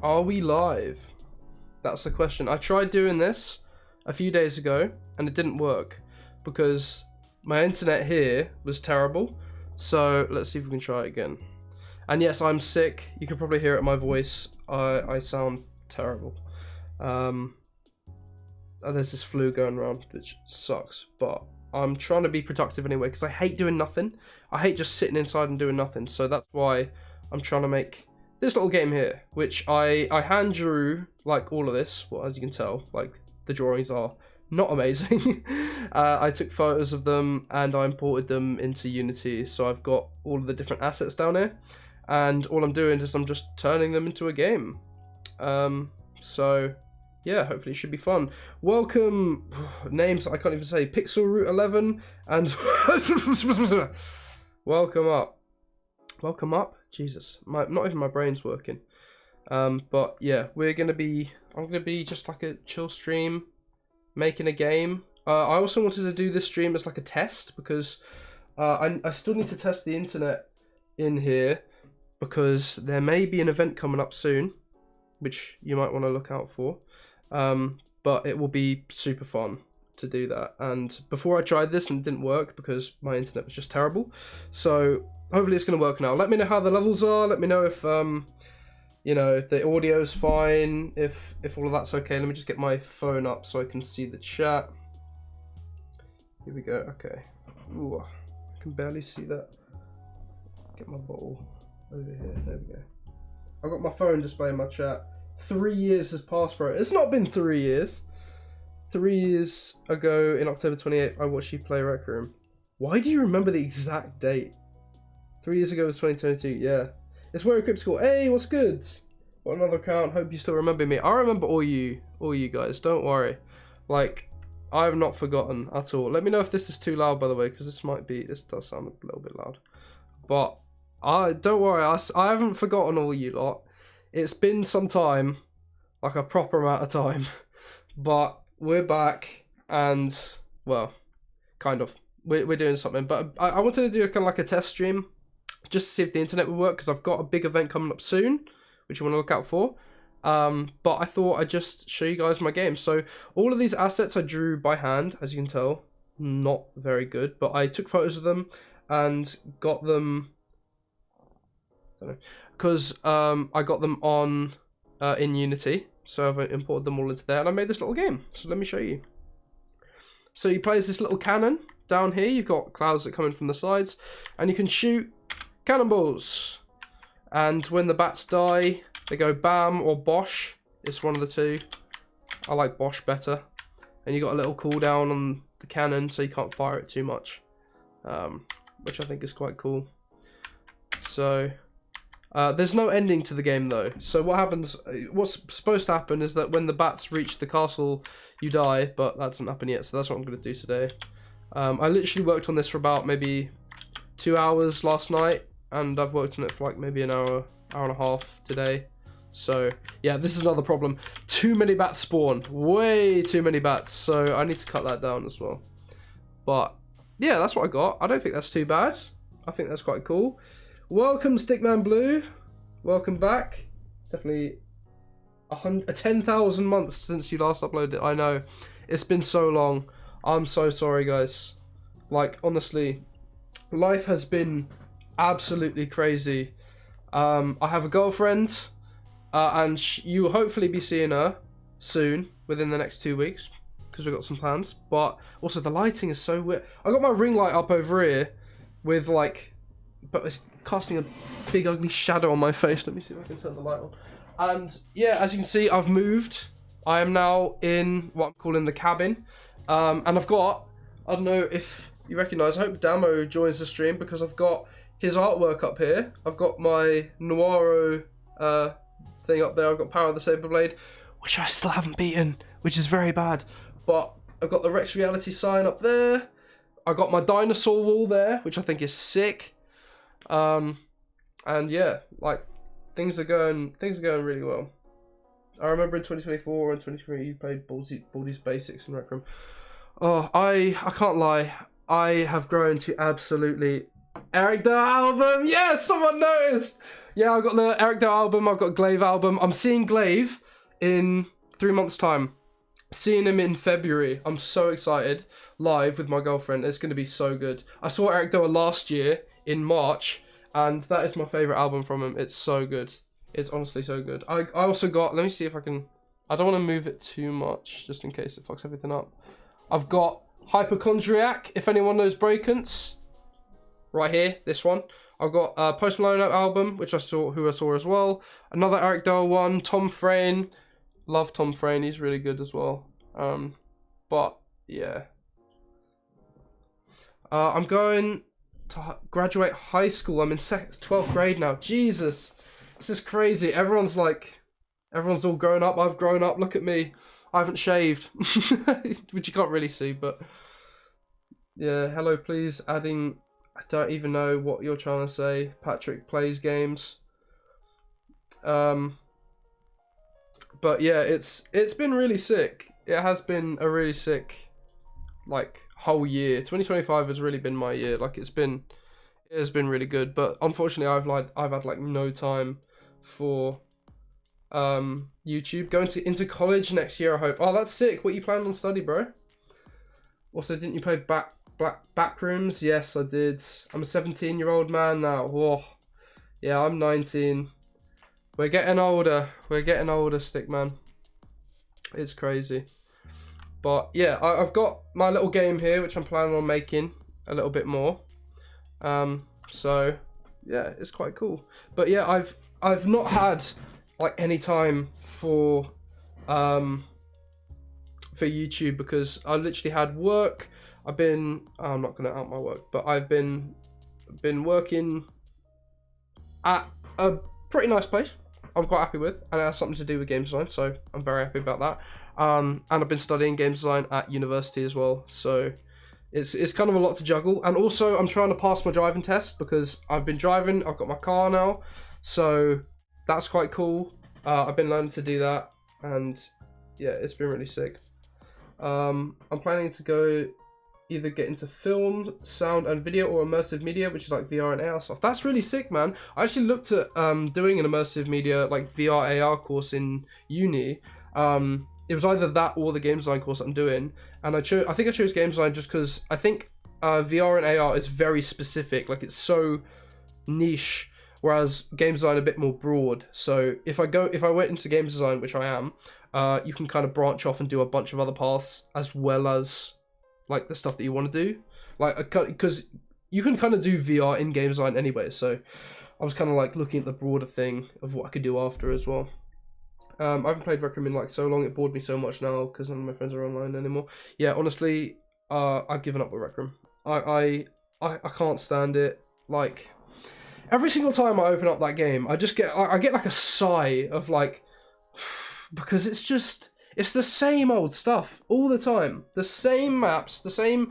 Are we live? That's the question. I tried doing this a few days ago and it didn't work because my internet here was terrible. So let's see if we can try it again. And yes, I'm sick. You can probably hear it in my voice. I sound terrible. There's this flu going around, which sucks. But I'm trying to be productive anyway because I hate doing nothing. I hate just sitting inside and doing nothing. So that's why I'm trying to make this little game here, which I hand drew, like all of this. Well, as you can tell, like the drawings are not amazing. I took photos of them and I imported them into Unity. So I've got all of the different assets down here. And all I'm doing is I'm just turning them into a game. So yeah, hopefully it should be fun. Welcome, names I can't even say, Pixel Root 11 and welcome up. Welcome up? Jesus, not even my brain's working. But yeah, I'm gonna be just like a chill stream, making a game. I also wanted to do this stream as like a test because I still need to test the internet in here because there may be an event coming up soon, which you might want to look out for. But it will be super fun to do that. And before I tried this and it didn't work because my internet was just terrible. So hopefully it's going to work now. Let me know how the levels are. Let me know if, you know, the audio's fine, if all of that's okay. Let me just get my phone up so I can see the chat. Here we go. Okay. Ooh, I can barely see that. Get my bottle over here. There we go. I've got my phone displaying my chat. 3 years has passed, bro. It's not been 3 years. 3 years ago, in October 28th, I watched you play Rec Room. Why do you remember the exact date? 3 years ago was 2022, yeah. It's very cryptical. Hey, what's good? What another account? Hope you still remember me. I remember all you guys. Don't worry. Like, I have not forgotten at all. Let me know if this is too loud, by the way, because this does sound a little bit loud. But don't worry. I haven't forgotten all you lot. It's been some time, like a proper amount of time, but we're back and, well, kind of. We're doing something, but I wanted to do kind of like a test stream just to see if the internet would work because I've got a big event coming up soon, which you want to look out for. But I thought I'd just show you guys my game. So all of these assets I drew by hand, as you can tell, not very good, but I took photos of them and got them. I don't know. Because I got them on in Unity, so I've imported them all into there, and I made this little game. So let me show you. So you play as this little cannon down here. You've got clouds that come in from the sides, and you can shoot cannonballs. And when the bats die, they go bam or bosh. It's one of the two. I like bosh better. And you got a little cooldown on the cannon, so you can't fire it too much, which I think is quite cool. So. There's no ending to the game though. So what's supposed to happen is that when the bats reach the castle, you die, but that doesn't happen yet, so that's what I'm going to do today. I literally worked on this for about maybe 2 hours last night, and I've worked on it for like maybe an hour and a half today. So yeah, this is another problem. Too many bats spawn. Way too many bats, so I need to cut that down as well. But yeah, that's what I got. I don't think that's too bad. I think that's quite cool. Welcome, Stickman Blue. Welcome back. It's definitely 10,000 months since you last uploaded it. I know. It's been so long. I'm so sorry, guys. Like, honestly, life has been absolutely crazy. I have a girlfriend, and you will hopefully be seeing her soon, within the next 2 weeks, because we've got some plans. But also, the lighting is so weird. I got my ring light up over here with, like, but it's casting a big ugly shadow on my face. Let me see if I can turn the light on. And yeah, as you can see, I've moved. I am now in what I'm calling the cabin. And I've got, I don't know if you recognise, I hope Damo joins the stream because I've got his artwork up here. I've got my Noiro thing up there. I've got Power of the Saber Blade, which I still haven't beaten, which is very bad. But I've got the RexReality sign up there. I got my dinosaur wall there, which I think is sick. And yeah, like things are going really well. I remember in 2024 and 2023 you played Baldi's Basics in Rec Room. Oh, I can't lie. I have grown to absolutely Eric Doe album. Yeah, someone noticed. Yeah, I got the Eric Doe album. I've got Glaive album. I'm seeing Glaive in 3 months' time. Seeing him in February. I'm so excited. Live with my girlfriend. It's going to be so good. I saw Eric Doe last year in March, and that is my favourite album from him. It's so good. It's honestly so good. I also got... Let me see if I can... I don't want to move it too much, just in case it fucks everything up. I've got Hypochondriac, if anyone knows Breakance. Right here, this one. I've got Post Malone album, which I saw as well. Another Eric Doe one, Tom Frayne. Love Tom Frayne, he's really good as well. But yeah. I'm going to graduate high school. I'm in 12th grade now. Jesus, this is crazy. Everyone's all grown up. I've grown up. Look at me. I haven't shaved, which you can't really see, but yeah. Hello, please. Adding. I don't even know what you're trying to say. Patrick plays games. But yeah, it's been really sick. It has been a really sick, like, whole year. 2025 has really been my year. Like, it has been really good. But unfortunately, I've had like no time for YouTube. Going into college next year, I hope. Oh, that's sick. What you planned on study, bro? Also, didn't you play Backrooms? Yes, I did. I'm a 17-year-old man now. Whoa. Yeah, I'm 19. We're getting older. We're getting older, Stickman. It's crazy. But yeah, I've got my little game here, which I'm planning on making a little bit more. So yeah, it's quite cool. But yeah, I've not had like any time for YouTube because I literally had work. I'm not gonna out my work, but I've been working at a pretty nice place. I'm quite happy with, and it has something to do with game design, so I'm very happy about that. And I've been studying game design at university as well, so it's kind of a lot to juggle. And also, I'm trying to pass my driving test because I've been driving. I've got my car now, so that's quite cool. I've been learning to do that, and yeah, it's been really sick. I'm planning to go either get into film, sound and video, or immersive media, which is like VR and AR stuff. That's really sick, man. I actually looked at doing an immersive media, like VR AR course in uni. It was either that or the game design course that I'm doing, and I think I chose game design just because I think VR and AR is very specific. Like, it's so niche, whereas game design a bit more broad. So if I went into game design, which I am, you can kind of branch off and do a bunch of other paths as well as like the stuff that you want to do, like, because you can kind of do VR in game design anyway. So I was kind of like looking at the broader thing of what I could do after as well. I haven't played Rec Room in like so long, it bored me so much now because none of my friends are online anymore. Yeah, honestly, I've given up with Rec Room. I can't stand it. Like, every single time I open up that game, I get like a sigh of like, because it's the same old stuff all the time. The same maps, the same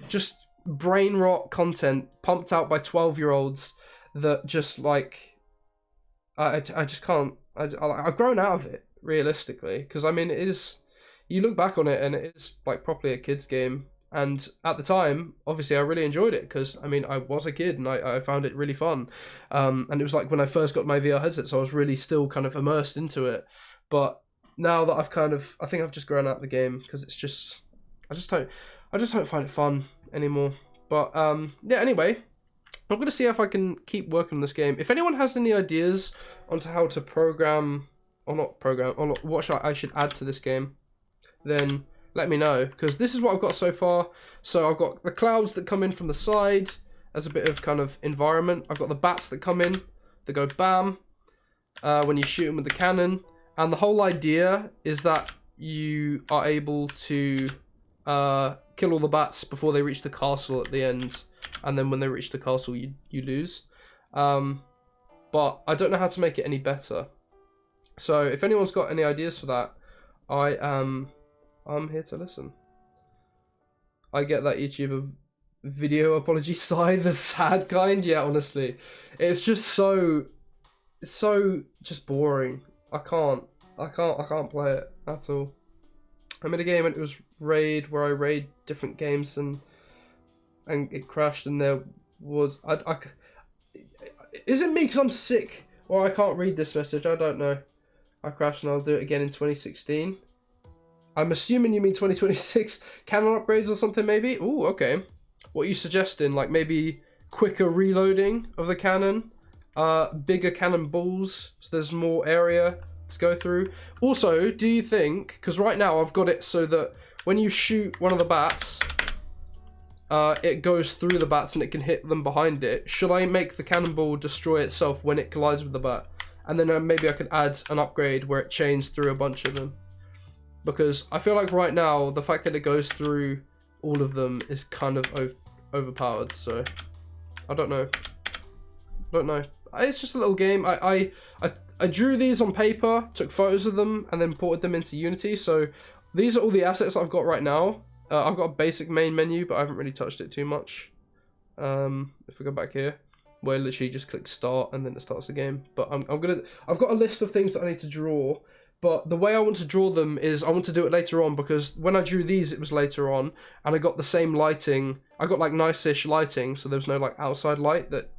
just brain rot content pumped out by 12-year-olds that just like, I just can't. I've grown out of it, realistically, because I mean, it is, you look back on it and it is like properly a kid's game. And at the time, obviously, I really enjoyed it because, I mean, I was a kid and I found it really fun. And it was like when I first got my VR headset, so I was really still kind of immersed into it. But now that I think I've just grown out of the game because it's just, I just don't find it fun anymore. But yeah, anyway, I'm going to see if I can keep working on this game. If anyone has any ideas onto how to program, or what I should add to this game, then let me know, because this is what I've got so far. So I've got the clouds that come in from the side as a bit of kind of environment. I've got the bats that come in, that go bam, when you shoot them with the cannon. And the whole idea is that you are able to kill all the bats before they reach the castle at the end. And then when they reach the castle, you lose. But I don't know how to make it any better. So if anyone's got any ideas for that, I'm here to listen. I get that YouTuber video apology side, the sad kind. Yeah, honestly, it's just so just boring. I can't play it at all. I'm in a game and it was raid where I raid different games and it crashed and there was... Is it me because I'm sick? Or I can't read this message? I don't know. I crashed and I'll do it again in 2016. I'm assuming you mean 2026 cannon upgrades or something maybe? Ooh, okay. What are you suggesting? Like maybe quicker reloading of the cannon? Bigger cannon balls so there's more area to go through? Also, do you think... Because right now I've got it so that when you shoot one of the bats... it goes through the bats and it can hit them behind it. Should I make the cannonball destroy itself when it collides with the bat? And then maybe I could add an upgrade where it chains through a bunch of them. Because I feel like right now, the fact that it goes through all of them is kind of overpowered. So, I don't know. It's just a little game. I drew these on paper, took photos of them, and then ported them into Unity. So, these are all the assets I've got right now. I've got a basic main menu, but I haven't really touched it too much. If we go back here, where I literally just click start and then it starts the game. But I've got a list of things that I need to draw, but the way I want to draw them is I want to do it later on, because when I drew these, it was later on, and I got the same lighting. I got like nice-ish lighting, so there was no like outside light that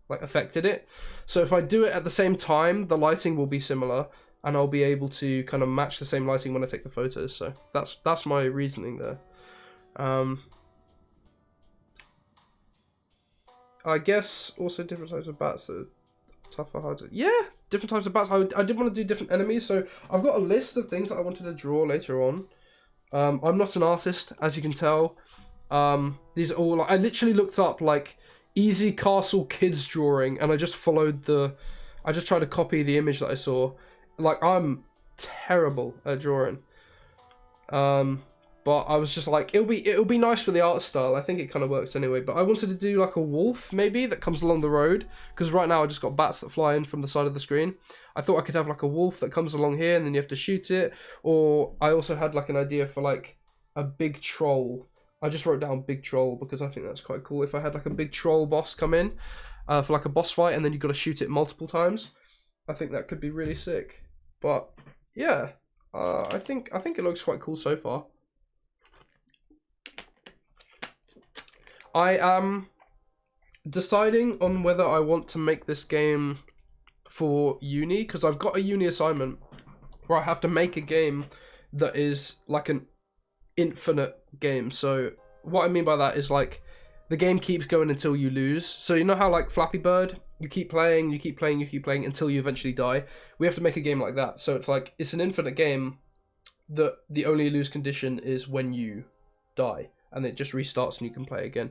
like affected it. So if I do it at the same time, the lighting will be similar, and I'll be able to kind of match the same lighting when I take the photos. So that's my reasoning there. I guess also different types of bats that are tougher, harder. Yeah, different types of bats. I did want to do different enemies, so I've got a list of things that I wanted to draw later on. I'm not an artist, as you can tell. These are all, like, I literally looked up like easy castle kids drawing, and I just followed I just tried to copy the image that I saw. Like, I'm terrible at drawing. But I was just like, it'll be nice for the art style. I think it kind of works anyway. But I wanted to do like a wolf maybe that comes along the road, because right now I just got bats that fly in from the side of the screen. I thought I could have like a wolf that comes along here and then you have to shoot it. Or I also had like an idea for like a big troll. I just wrote down big troll because I think that's quite cool. If I had like a big troll boss come in for like a boss fight, and then you've got to shoot it multiple times, I think that could be really sick. But yeah, I think it looks quite cool so far. I am deciding on whether I want to make this game for uni, because I've got a uni assignment where I have to make a game that is like an infinite game. So what I mean by that is like the game keeps going until you lose. So you know how like Flappy Bird, you keep playing until you eventually die? We have to make a game like that. So it's like, it's an infinite game that the only lose condition is when you die, and it just restarts and you can play again.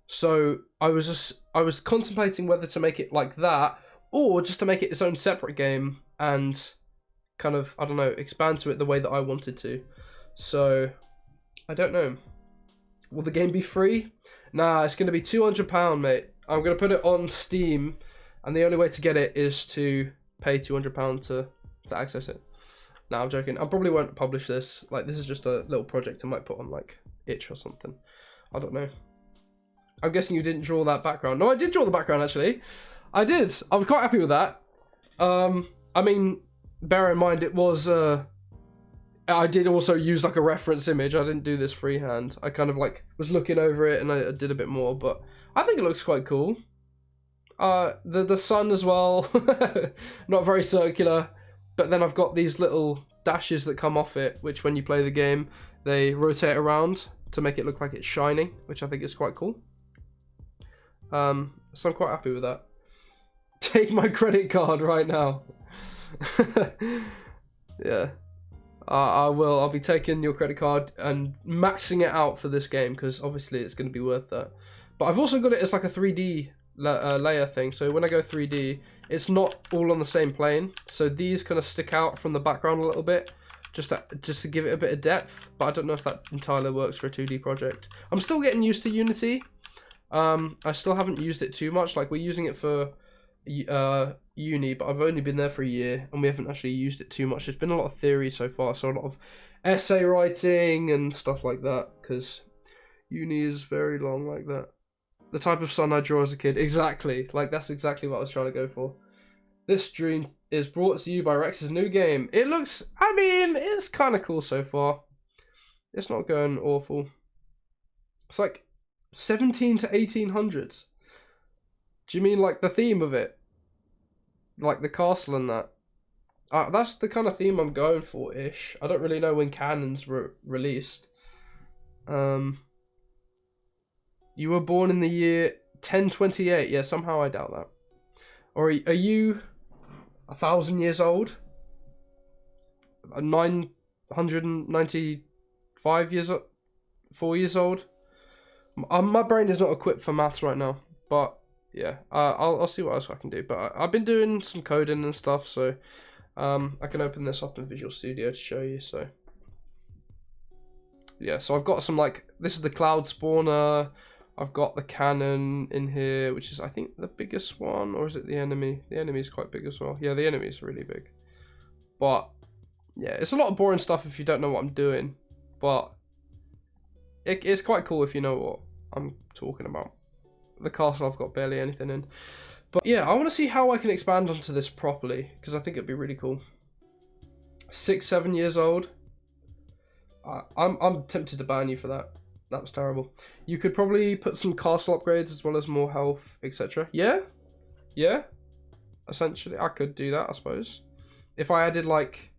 So I was contemplating whether to make it like that, or just to make it its own separate game and kind of, I don't know, expand to it the way that I wanted to. So I don't know. Will the game be free? Nah, it's gonna be £200, mate. I'm gonna put it on Steam, and the only way to get it is to pay £200 to access it. No, I'm joking. I probably won't publish this. Like, this is just a little project I might put on, like, Itch or something. I don't know. I'm guessing you didn't draw that background. No, I did draw the background, actually. I did. I was quite happy with that. I mean, bear in mind, it was... I did also use, like, a reference image. I didn't do this freehand. I kind of, like, was looking over it, and I did a bit more, but I think it looks quite cool. The sun as well. Not very circular. But then I've got these little dashes that come off it, which when you play the game, they rotate around to make it look like it's shining, which I think is quite cool. So I'm quite happy with that. Take my credit card right now. Yeah. I will. I'll be taking your credit card and maxing it out for this game, because obviously it's going to be worth that. But I've also got it as like a 3D layer thing, so when I go 3D, it's not all on the same plane, so these kind of stick out from the background a little bit, just to give it a bit of depth, but I don't know if that entirely works for a 2D project. I'm still getting used to Unity. I still haven't used it too much. Like, we're using it for uni, but I've only been there for a year, and we haven't actually used it too much. There's been a lot of theory so far, so a lot of essay writing and stuff like that, because uni is very long like that. The type of sun I draw as a kid. Exactly. Like, that's exactly what I was trying to go for. This stream is brought to you by Rex's new game. It looks... I mean, it's kind of cool so far. It's not going awful. It's like... 17 to 1800s. Do you mean like the theme of it? Like the castle and that? That's the kind of theme I'm going for, ish. I don't really know when Canon's released. You were born in the year 1028. Yeah, somehow I doubt that. Or are you 1,000 years old? 995 years old? 4 years old? My brain is not equipped for maths right now, but yeah, I'll see what else I can do. But I've been doing some coding and stuff, so I can open this up in Visual Studio to show you. So yeah, so I've got some, like, this is the cloud spawner. I've got the cannon in here, which is, I think, the biggest one, or is it the enemy? The enemy is quite big as well. Yeah, the enemy is really big. But yeah, it's a lot of boring stuff if you don't know what I'm doing, but it's quite cool if you know what I'm talking about. The castle I've got barely anything in. But yeah, I want to see how I can expand onto this properly, because I think it'd be really cool. 6, 7 years old. I'm tempted to ban you for that. That was terrible. You could probably put some castle upgrades as well as more health, etc. Yeah? Yeah? Essentially, I could do that, I suppose. If I added, like,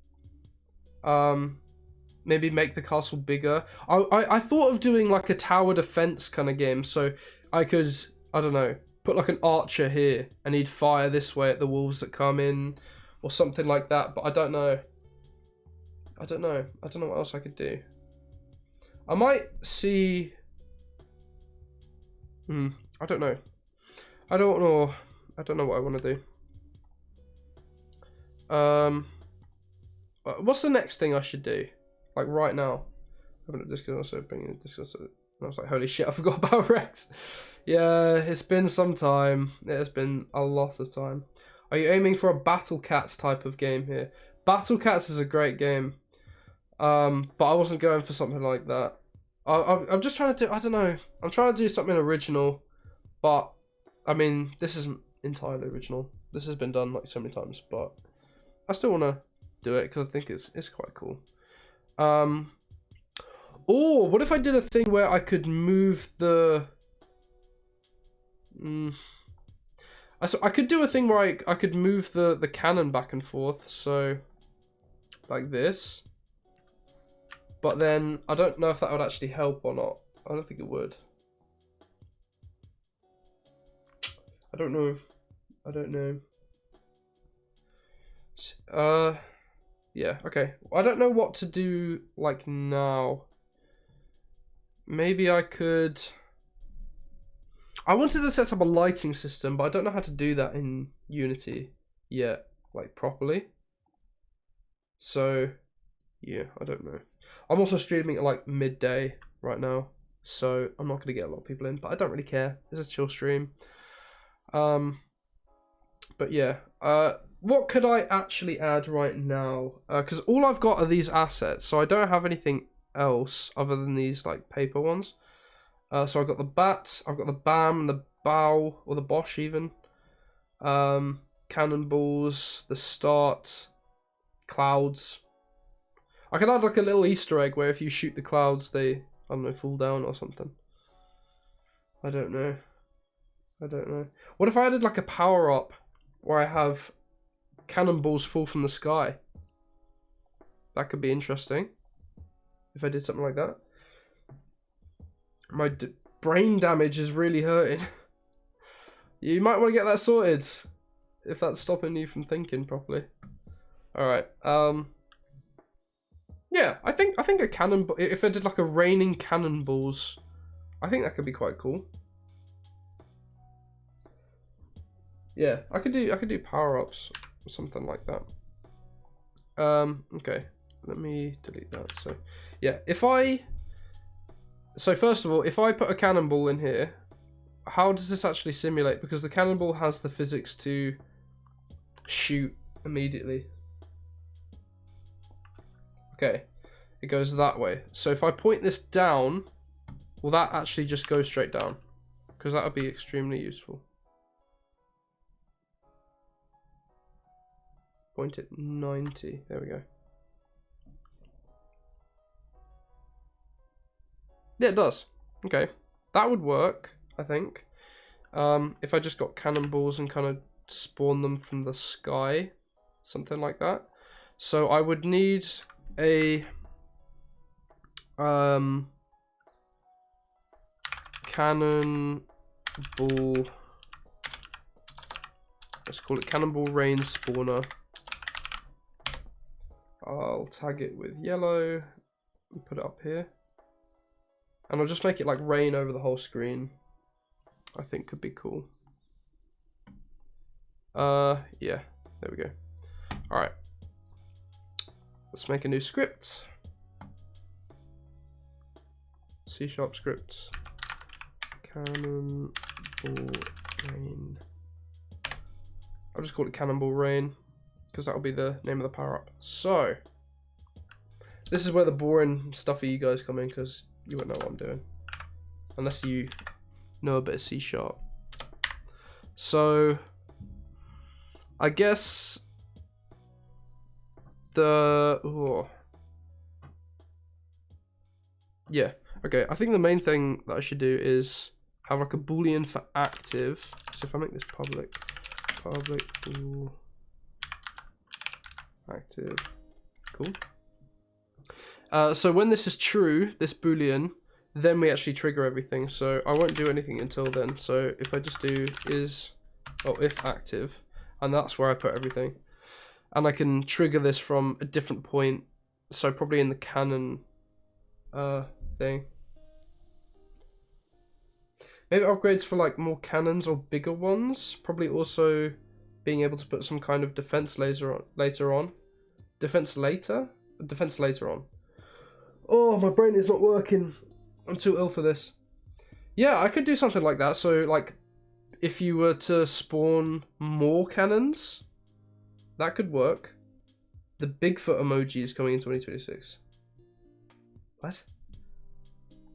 maybe make the castle bigger. I thought of doing, like, a tower defense kind of game, so I could, I don't know, put, like, an archer here, and he'd fire this way at the wolves that come in, or something like that, but I don't know. I don't know what else I could do. I might see... I don't know. I don't know what I want to do. What's the next thing I should do? Like right now. Open up Discord, also bringing Discord. I was like, holy shit, I forgot about Rex. Yeah, it's been some time. It has been a lot of time. Are you aiming for a Battle Cats type of game here? Battle Cats is a great game. But I wasn't going for something like that. I'm just trying to do, I don't know. I'm trying to do something original. But, I mean, this isn't entirely original. This has been done like so many times. But I still want to do it because I think it's quite cool. Or what if I did a thing where I could move the... I could do a thing where I could move the cannon back and forth. So, like this. But then, I don't know if that would actually help or not. I don't think it would. I don't know. Yeah, okay. I don't know what to do, like, now. Maybe I could... I wanted to set up a lighting system, but I don't know how to do that in Unity yet, like, properly. So, yeah, I don't know. I'm also streaming at like midday right now, so I'm not going to get a lot of people in, but I don't really care. It's a chill stream. But yeah, what could I actually add right now? Because all I've got are these assets, so I don't have anything else other than these like paper ones. So I've got the bat, I've got the bam, the bow, or the bosh even. Cannonballs, the start, clouds. I could add like a little Easter egg where if you shoot the clouds, they, I don't know, fall down or something. I don't know. What if I added like a power up where I have cannonballs fall from the sky? That could be interesting. If I did something like that. My brain damage is really hurting. You might want to get that sorted if that's stopping you from thinking properly. Alright, yeah, I think a cannonball, if I did like a raining cannonballs, I think that could be quite cool. Yeah, I could do power-ups or something like that. Okay, let me delete that. So, yeah, so first of all, if I put a cannonball in here, how does this actually simulate? Because the cannonball has the physics to shoot immediately. Okay, it goes that way. So if I point this down, will that actually just go straight down? Because that would be extremely useful. Point it 90. There we go. Yeah, it does. Okay. That would work, I think. If I just got cannonballs and kind of spawn them from the sky, something like that. So I would need a cannonball. Let's call it cannonball rain spawner. I'll tag it with yellow and put it up here. And I'll just make it like rain over the whole screen. I think could be cool. Yeah, there we go. Alright. Let's make a new script. C# scripts. Cannonball rain. I'll just call it Cannonball Rain, because that'll be the name of the power-up. So, this is where the boring stuff for you guys come in, because you won't know what I'm doing. Unless you know a bit of C#. So, I guess yeah, okay. I think the main thing that I should do is have like a boolean for active. So if I make this public bool active, cool. So when this is true, this boolean, then we actually trigger everything. So I won't do anything until then. So if I just do if active, and that's where I put everything, and I can trigger this from a different point. So probably in the cannon thing. Maybe upgrades for like more cannons or bigger ones. Probably also being able to put some kind of defense laser on later on. Defense later on. Oh, my brain is not working. I'm too ill for this. Yeah, I could do something like that. So like, if you were to spawn more cannons, that could work. The Bigfoot emoji is coming in 2026. What?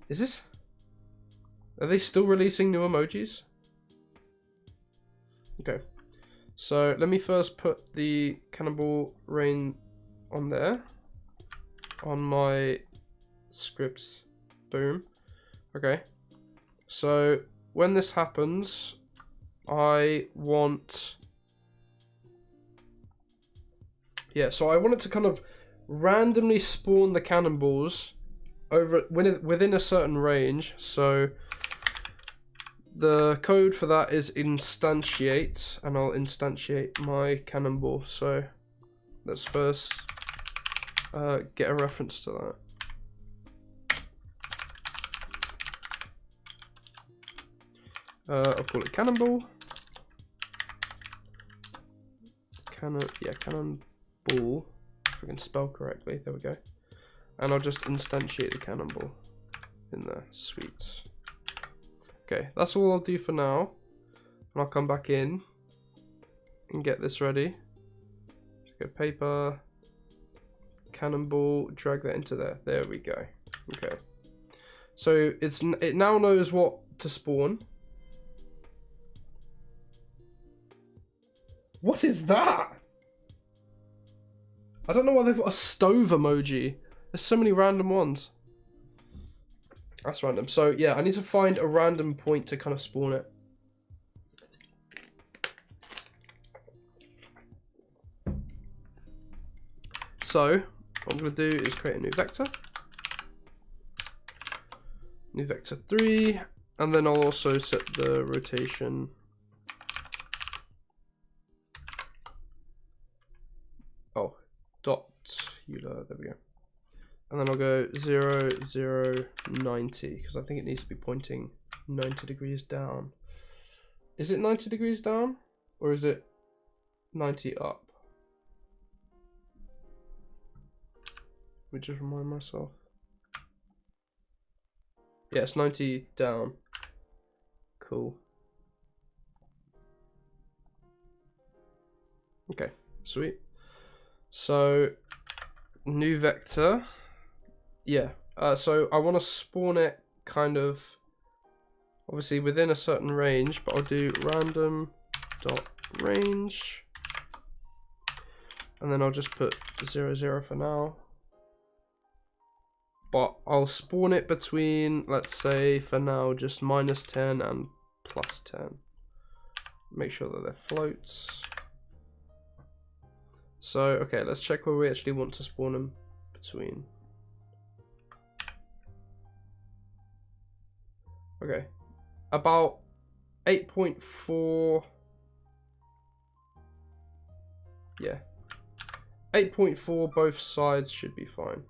Is this? Are they still releasing new emojis? Okay. So let me first put the Cannonball Rain on there. On my scripts. Boom. Okay. So when this happens, I want... Yeah, so I want it to kind of randomly spawn the cannonballs within a certain range. So the code for that is instantiate, and I'll instantiate my cannonball. So let's first get a reference to that. I'll call it cannonball. Cannonball. If I can spell correctly, there we go. And I'll just instantiate the cannonball in there. Sweet. Okay, that's all I'll do for now. And I'll come back in and get this ready. Go paper, cannonball, drag that into there. There we go. Okay. So it now knows what to spawn. What is that? I don't know why they've got a stove emoji. There's so many random ones. That's random. So yeah, I need to find a random point to kind of spawn it. So what I'm going to do is create a new vector. New vector 3. And then I'll also set the rotation. Oh, dot Euler, there we go. And then I'll go 0, 0, 90, because I think it needs to be pointing 90 degrees down. Is it 90 degrees down? Or is it 90 up? Let me just remind myself. Yeah, it's 90 down. Cool. Okay, sweet. So, new vector. Yeah, so I want to spawn it kind of, obviously within a certain range, but I'll do random dot range, and then I'll just put 0, 0 for now. but I'll spawn it between, let's say for now, just -10 and +10. Make sure that they're floats. So, okay, let's check where we actually want to spawn them between. Okay, about 8.4. Yeah, 8.4 both sides should be fine.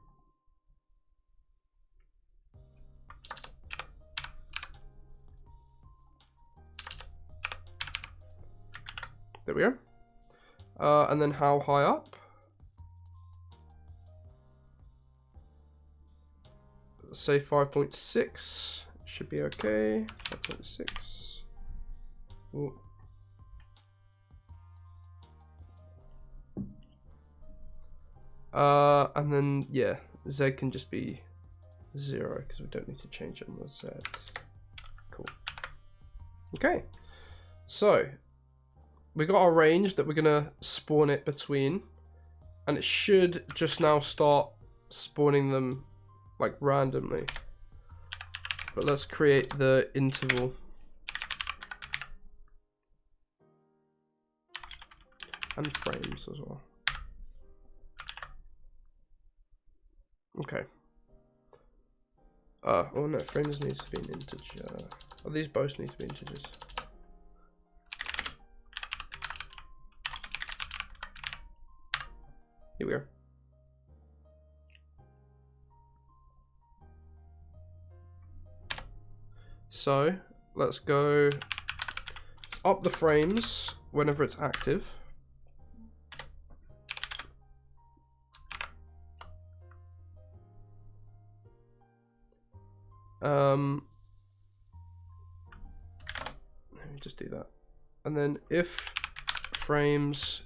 There we go. And then how high up? Let's say 5.6 should be okay. 5.6. Ooh. And then yeah, Z can just be 0 because we don't need to change it on the Z. Cool. Okay, so we got our range that we're gonna spawn it between, and it should just now start spawning them like randomly. But let's create the interval. And frames as well. Okay. Oh no, frames needs to be an integer. Oh, these both need to be integers. Here we go. So let's go, let's up the frames whenever it's active. Let me just do that. And then if frames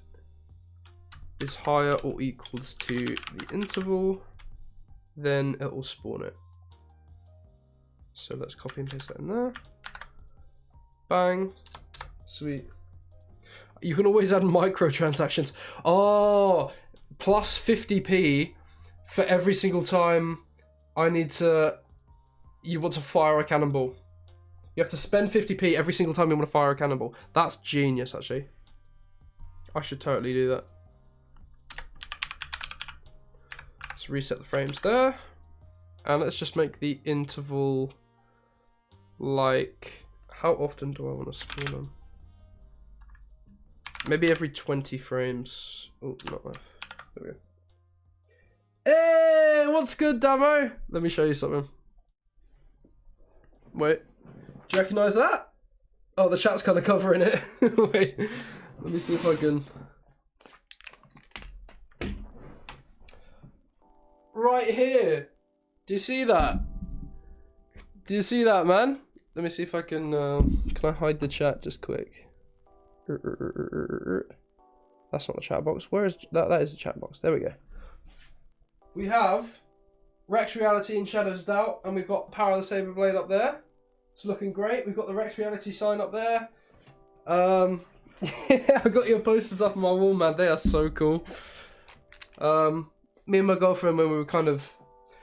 is higher or equals to the interval, then it will spawn it. So let's copy and paste that in there. Bang. Sweet. You can always add microtransactions. Oh, plus 50p for every single time you want to fire a cannonball. You have to spend 50p every single time you want to fire a cannonball. That's genius, actually. I should totally do that. Let's reset the frames there. And let's just make the interval like, how often do I want to spawn them? Maybe every 20 frames. Oh, not enough. There we go. Hey, what's good, Damo? Let me show you something. Wait, do you recognise that? Oh, the chat's kind of covering it. Wait, let me see if I can. Right here. Do you see that? Do you see that, man? Let me see if I can I hide the chat just quick? That's not the chat box. Where is that? That is the chat box. There we go. We have TheRexReality in Shadows of Doubt, and we've got Power of the Saber Blade up there. It's looking great. We've got the TheRexReality sign up there. Yeah, I got your posters up on my wall, man. They are so cool. Me and my girlfriend, when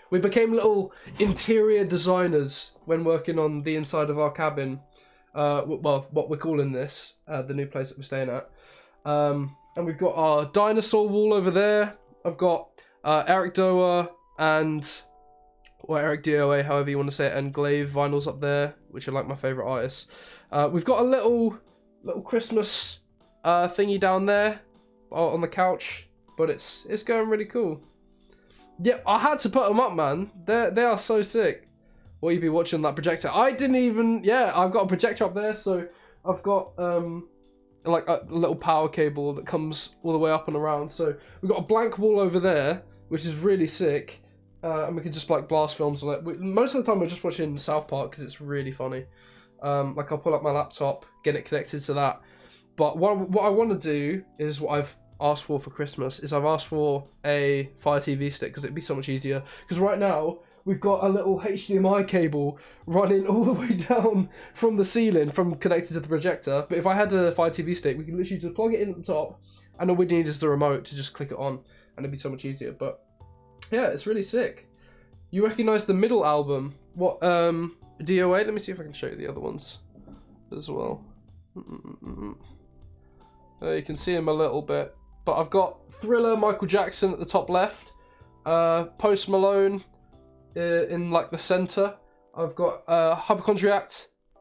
we became little interior designers when working on the inside of our cabin. Well, what we're calling this, the new place that we're staying at. And we've got our dinosaur wall over there. I've got Eric Doa or Eric DOA, however you want to say it, and Glaive vinyls up there, which are like my favourite artists. We've got a little Christmas thingy down there on the couch, but it's going really cool. Yeah, I had to put them up, man. They are so sick. Or you'd be watching that projector. I didn't even, yeah, I've got a projector up there, so I've got like a little power cable that comes all the way up and around. So we've got a blank wall over there, which is really sick. And we can just like blast films on it. Most of the time we're just watching South Park because it's really funny. Like I'll pull up my laptop, get it connected to that. But what I want to do is what I've asked for Christmas is I've asked for a Fire TV stick because it'd be so much easier. Because right now we've got a little HDMI cable running all the way down from the ceiling, connected to the projector. But if I had a Fire TV stick, we can literally just plug it in at the top, and all we need is the remote to just click it on, and it'd be so much easier. But yeah, it's really sick. You recognise the middle album? What, DOA? Let me see if I can show you the other ones as well. You can see him a little bit. But I've got Thriller, Michael Jackson at the top left. Post Malone in like the centre. I've got Hypochondriac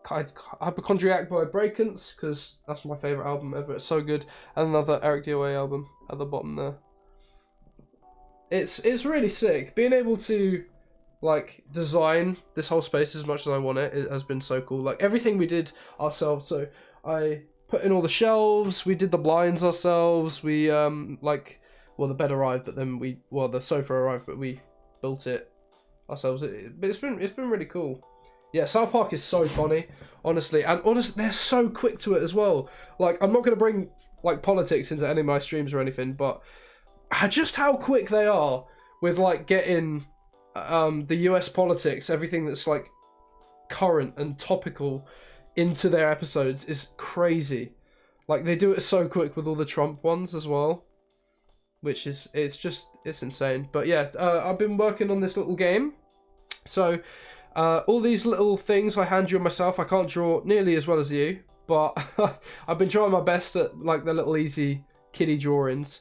by Breakance, because that's my favourite album ever. It's so good. And another Eric DOA album at the bottom there. It's really sick. Being able to like design this whole space as much as I want it has been so cool. Like everything we did ourselves. So I put in all the shelves, we did the blinds ourselves, we like, well, the bed arrived, but then the sofa arrived, but we built it ourselves. But it's been really cool. Yeah, South Park is so funny, honestly, and honestly, they're so quick to it as well. Like, I'm not gonna bring like politics into any of my streams or anything, but just how quick they are with like getting the US politics, everything that's like current and topical into their episodes is crazy. Like, they do it so quick with all the Trump ones as well, which is, it's insane. But yeah, I've been working on this little game. So all these little things I hand draw myself. I can't draw nearly as well as you, but I've been trying my best at like the little easy kiddie drawings.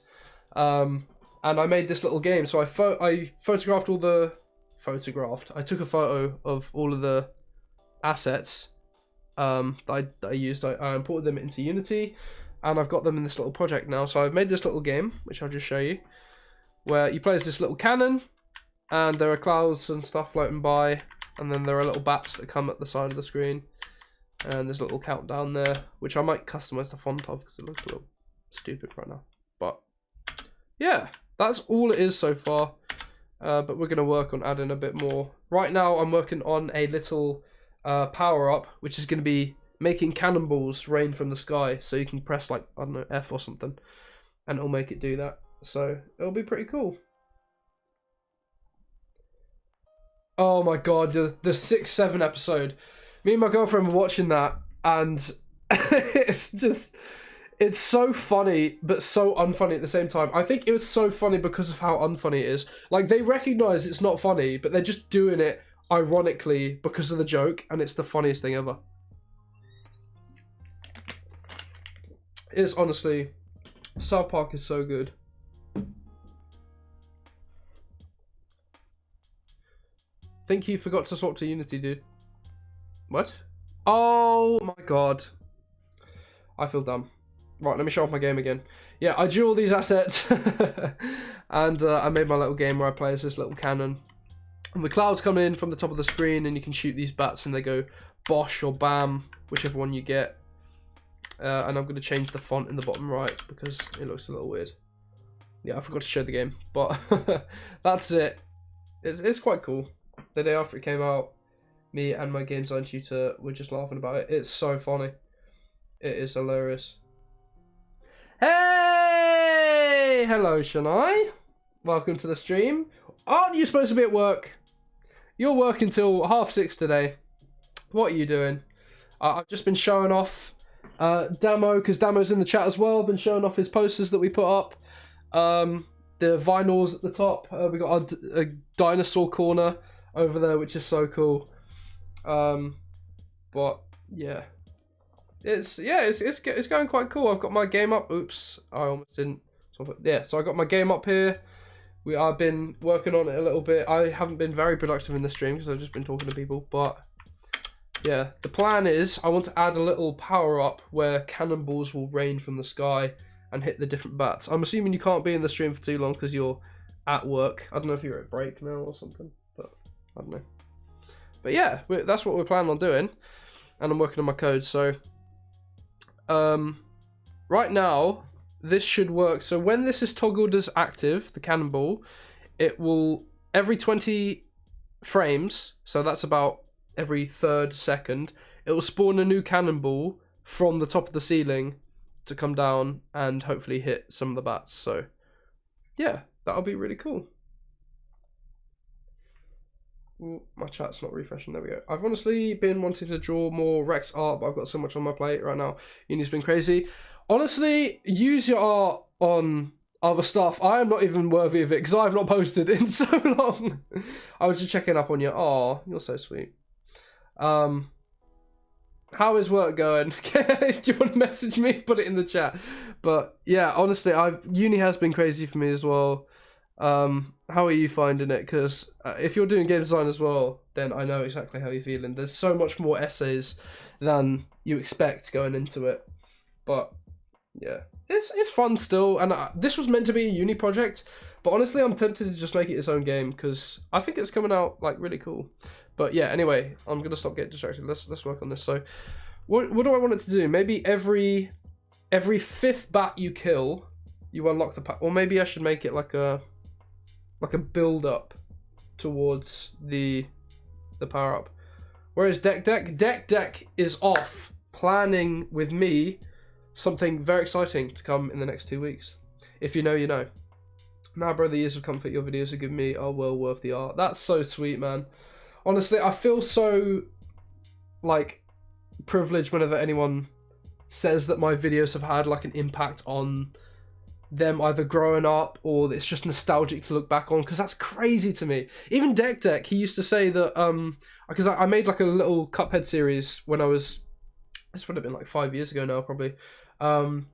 And I made this little game. So I photographed all the I took a photo of all of the assets that I used. I imported them into Unity, and I've got them in this little project now. So I've made this little game, which I'll just show you, where you play as this little cannon, and there are clouds and stuff floating by, and then there are little bats that come at the side of the screen, and there's a little countdown there, which I might customize the font of because it looks a little stupid right now. But yeah, that's all it is so far. But we're going to work on adding a bit more. Right now I'm working on a little power-up, which is going to be making cannonballs rain from the sky. So you can press, like, I don't know, F or something, and it'll make it do that. So it'll be pretty cool. Oh my god, the 6-7 episode. Me and my girlfriend were watching that, and it's so funny, but so unfunny at the same time. I think it was so funny because of how unfunny it is. Like, they recognise it's not funny, but they're just doing it ironically because of the joke, and it's the funniest thing ever. It's honestly, South Park is so good. Think you forgot to swap to Unity, dude. What? Oh my god. I feel dumb. Right, let me show off my game again. Yeah, I drew all these assets, and I made my little game where I play as this little cannon. And the clouds come in from the top of the screen, and you can shoot these bats, and they go bosh or bam, whichever one you get. And I'm going to change the font in the bottom right because it looks a little weird. Yeah, I forgot to show the game, but that's it. It's quite cool. The day after it came out, me and my game design tutor were just laughing about it. It's so funny. It is hilarious. Hey! Hello, Shania. Welcome to the stream. Aren't you supposed to be at work? You're working till 6:30 today. What are you doing? I've just been showing off Damo, because Damo's in the chat as well. I've been showing off his posters that we put up. The vinyls at the top. We got a dinosaur corner over there, which is so cool. But yeah. It's going quite cool. I've got my game up. Oops, I almost didn't. Yeah, so I got my game up here. I've been working on it a little bit. I haven't been very productive in the stream because I've just been talking to people. But yeah, the plan is I want to add a little power up where cannonballs will rain from the sky and hit the different bats. I'm assuming you can't be in the stream for too long because you're at work. I don't know if you're at break now or something, but I don't know. But yeah, that's what we're planning on doing, and I'm working on my code. So right now this should work. So when this is toggled as active, the cannonball, it will every 20 frames, so that's about every 3rd second, it will spawn a new cannonball from the top of the ceiling to come down and hopefully hit some of the bats. So yeah, that'll be really cool. Ooh, my chat's not refreshing. There we go. I've honestly been wanting to draw more Rex art, but I've got so much on my plate right now. Uni's been crazy. Honestly, use your art on other stuff. I am not even worthy of it because I have not posted in so long. I was just checking up on you. Oh, you're so sweet. How is work going? Do you want to message me? Put it in the chat. But yeah, honestly, uni has been crazy for me as well. How are you finding it? Because if you're doing game design as well, then I know exactly how you're feeling. There's so much more essays than you expect going into it. But yeah, it's fun still. And this was meant to be a uni project, but honestly, I'm tempted to just make it its own game because I think it's coming out like really cool. But yeah, anyway, I'm gonna stop getting distracted. Let's work on this. So, what do I want it to do? Maybe every 5th bat you kill, you unlock the pack. Or maybe I should make it like a build up towards the power up. Whereas deck is off planning with me something very exciting to come in the next 2 weeks. If you know, you know. Now, bro, the years of comfort your videos have given me are well worth the art. That's so sweet, man. Honestly, I feel so like privileged whenever anyone says that my videos have had like an impact on them either growing up or it's just nostalgic to look back on, because that's crazy to me. Even Deck, he used to say that because I made like a little Cuphead series when I was, this would have been like 5 years ago now probably, and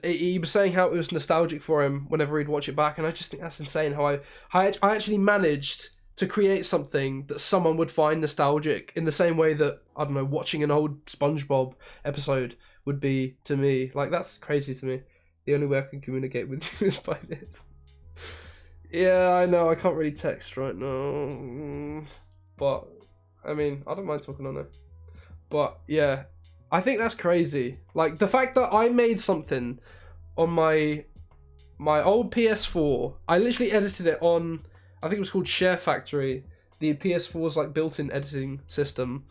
he was saying how it was nostalgic for him whenever he'd watch it back, and I just think that's insane how I actually managed to create something that someone would find nostalgic in the same way that, I don't know, watching an old SpongeBob episode would be to me. Like, that's crazy to me. The only way I can communicate with you is by this. Yeah, I know, I can't really text right now. But, I mean, I don't mind talking on it. But, yeah, I think that's crazy. Like, the fact that I made something on my old PS4, I literally edited it on, I think it was called Share Factory, the PS4's like built-in editing system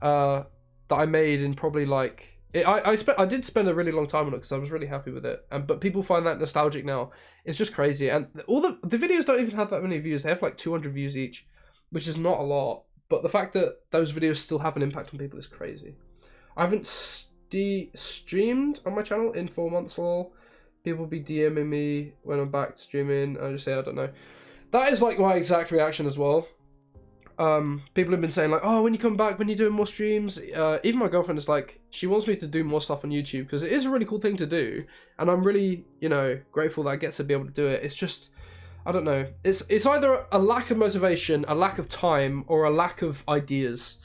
that I made in probably like I did spend a really long time on it because I was really happy with it. But people find that nostalgic now. It's just crazy, and all the videos don't even have that many views. They have like 200 views each, which is not a lot. But the fact that those videos still have an impact on people is crazy. I haven't streamed on my channel in 4 months. Lol. People will be DMing me when I'm back streaming. I just say I don't know. That is like my exact reaction as well. People have been saying like, oh, when you come back, when you're doing more streams. Even my girlfriend is like, she wants me to do more stuff on YouTube because it is a really cool thing to do, and I'm really, you know, grateful that I get to be able to do it. It's just, I don't know. It's either a lack of motivation, a lack of time, or a lack of ideas.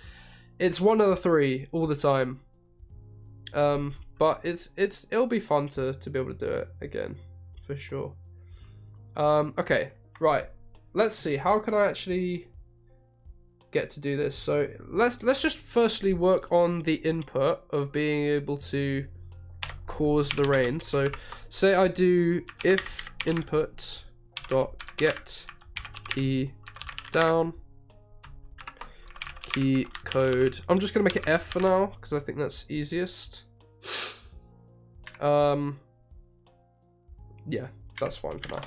It's one of the three all the time. But it'll be fun to be able to do it again, for sure. Okay, right. Let's see. How can I actually get to do this? So let's just firstly work on the input of being able to cause the rain. So say I do if input dot get key down key code. I'm just gonna make it F for now because I think that's easiest. Yeah, that's fine for now.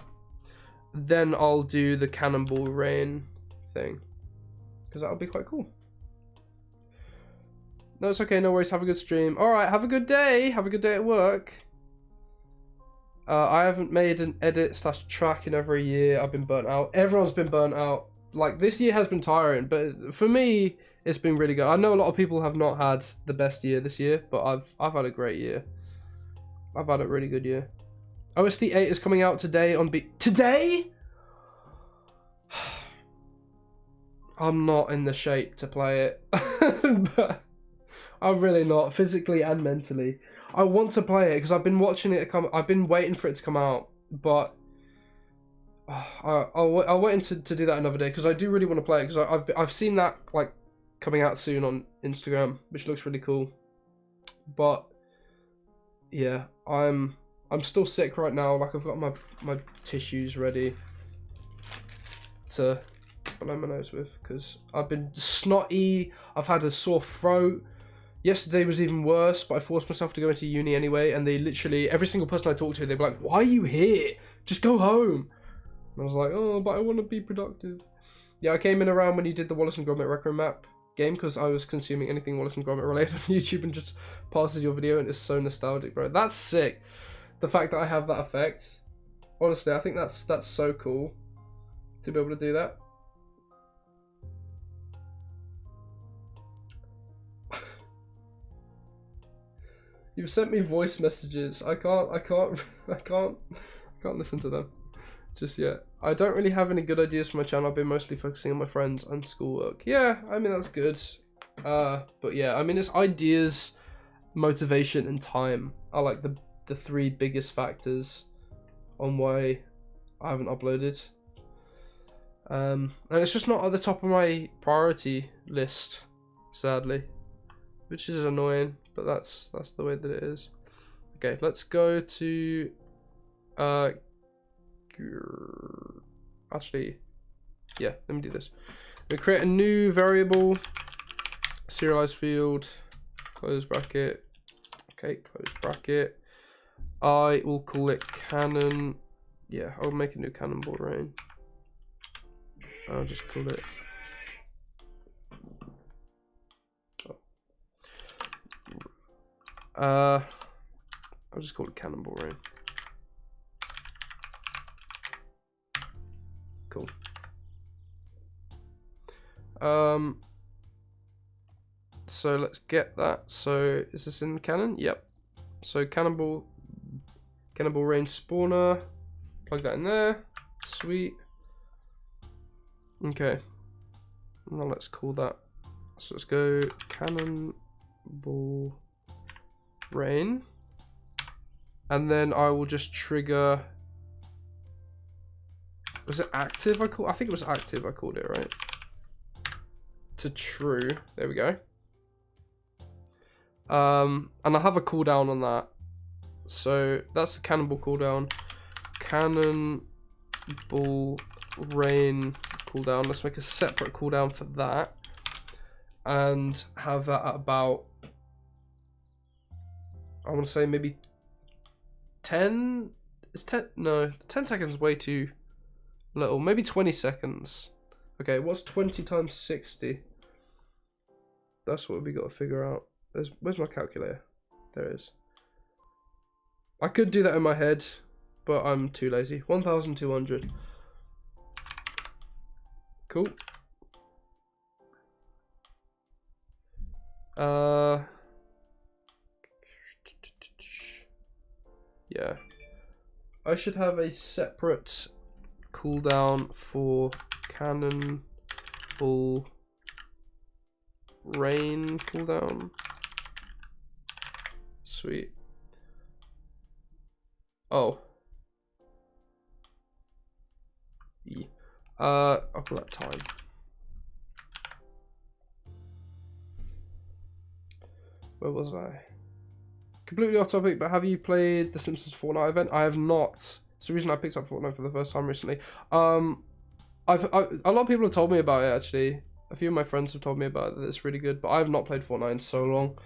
Then I'll do the cannonball rain thing, because that'll be quite cool. No, it's okay, no worries, have a good stream. Alright, have a good day at work. I haven't made an edit / track in over a year. I've been burnt out. Everyone's been burnt out. Like, this year has been tiring, but for me, it's been really good. I know a lot of people have not had the best year this year, but I've had a great year. I've had a really good year. OST 8 is coming out today on Today? I'm not in the shape to play it. But I'm really not, physically and mentally. I want to play it because I've been watching it come. I've been waiting for it to come out, but I'll wait to do that another day because I do really want to play it because I've seen that like coming out soon on Instagram, which looks really cool. But yeah, I'm still sick right now. Like, I've got my tissues ready to blow my nose with because I've been snotty. I've had a sore throat. Yesterday was even worse, but I forced myself to go into uni anyway, and they literally, every single person I talked to, they'd be like, why are you here? Just go home. And I was like, oh, but I want to be productive. Yeah, I came in around when you did the Wallace and Gromit Retro Map game because I was consuming anything Wallace and Gromit related on YouTube and just passes your video, and it's so nostalgic, bro. That's sick. the fact that I have that effect, honestly, I think that's so cool to be able to do that. You've sent me voice messages. I can't listen to them just yet. I don't really have any good ideas for my channel. I've been mostly focusing on my friends and schoolwork. Yeah, I mean, that's good. But yeah, I mean, it's ideas, motivation, and time are like the three biggest factors on why I haven't uploaded. And it's just not at the top of my priority list, sadly, which is annoying, but that's the way that it is. Okay, let's go to actually, yeah, let me do this. We create a new variable, serialized field, close bracket. Okay, close bracket. I will call it cannon. Yeah, I'll make a new cannonball rain. I'll just call it. I'll just call it cannonball rain. Cool. So let's get that. So is this in the cannon? Yep. So cannonball rain spawner. Plug that in there. Sweet. Okay. Now let's call that. So let's go cannonball rain. And then I will just trigger. Was it active? I think it was active. I called it, right? To true. There we go. And I have a cooldown on that. So that's the cannonball cooldown. Cannonball rain cooldown. Let's make a separate cooldown for that. And have that at about, I want to say maybe 10. Is 10? No, 10 seconds is way too little. Maybe 20 seconds. Okay, what's 20 times 60? That's what we got to figure out. Where's my calculator? There it is. I could do that in my head, but I'm too lazy. 1,200. Cool. Yeah. I should have a separate cooldown for cannonball rain cooldown. Sweet. Oh. Yeah. I'll call that time. Where was I? Completely off topic, but have you played the Simpsons Fortnite event? I have not. It's the reason I picked up Fortnite for the first time recently. A lot of people have told me about it, actually. A few of my friends have told me about it, that it's really good, but I have not played Fortnite in so long.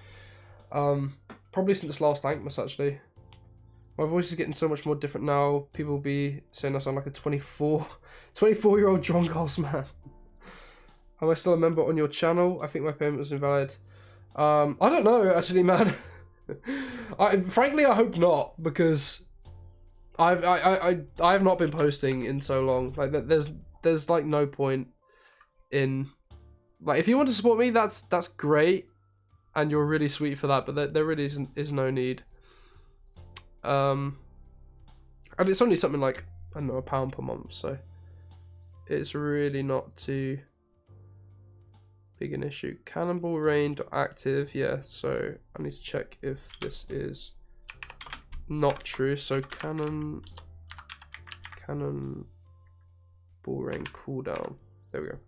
Probably since last Thankmas, actually. My voice is getting so much more different now. People will be saying I sound like a 24-year-old drunk ass man. Am I still a member on your channel? I think my payment was invalid. I don't know, actually, man. Frankly, I hope not, because I have not been posting in so long. Like, there's like no point in, like, if you want to support me, that's great, and you're really sweet for that. But there really is no need. And it's only something like, I don't know, £1 per month, so it's really not too big an issue. Cannonball rain active, yeah. So I need to check if this is not true. So cannonball rain cooldown. There we go.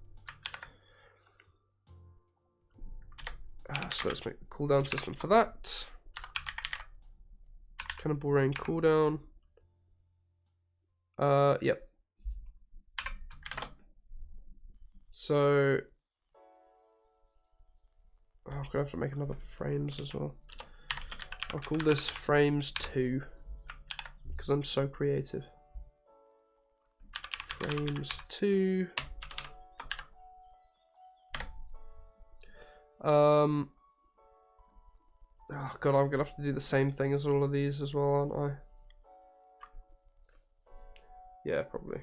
So let's make the cooldown system for that. Cannonball rain cooldown. Yep. So I'm gonna have to make another frames as well. I'll call this frames 2 because I'm so creative. Frames 2. Oh god, I'm gonna have to do the same thing as all of these as well, aren't I? Yeah, probably.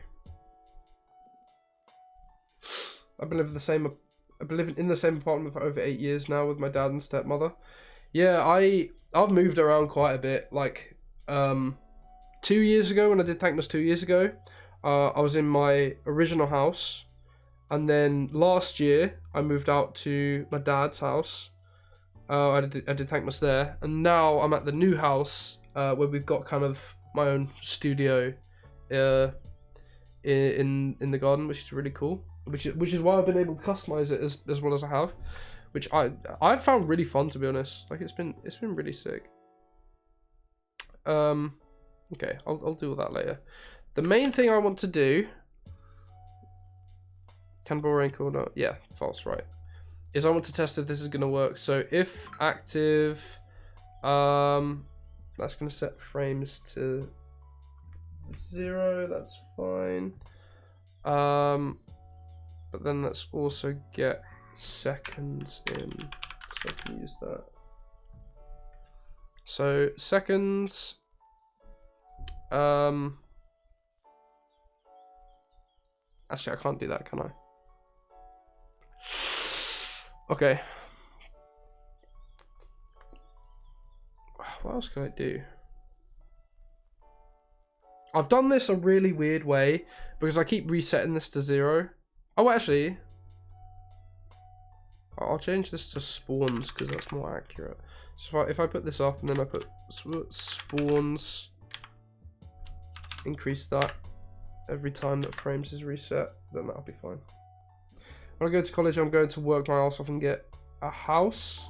I've been living in the same apartment for over 8 years now with my dad and stepmother. Yeah, I've moved around quite a bit. Like 2 years ago, when I did Thankmas 2 years ago, I was in my original house, and then last year I moved out to my dad's house. I did Thankmas there, and now I'm at the new house where we've got kind of my own studio in the garden, which is really cool. Which is why I've been able to customize it as well as I have, which I've found really fun, to be honest. Like it's been really sick. Okay, I'll do all that later. The main thing I want to do, cannonball rain corner, yeah, false, right, is I want to test if this is gonna work. So if active, that's gonna set frames to 0. That's fine. But then let's also get seconds in, so I can use that. So seconds. Actually, I can't do that, can I? Okay. What else can I do? I've done this a really weird way because I keep resetting this to 0. Oh, actually, I'll change this to spawns because that's more accurate. So if I put this up and then I put spawns, increase that every time that frames is reset, then that'll be fine. When I go to college, I'm going to work my ass off and get a house.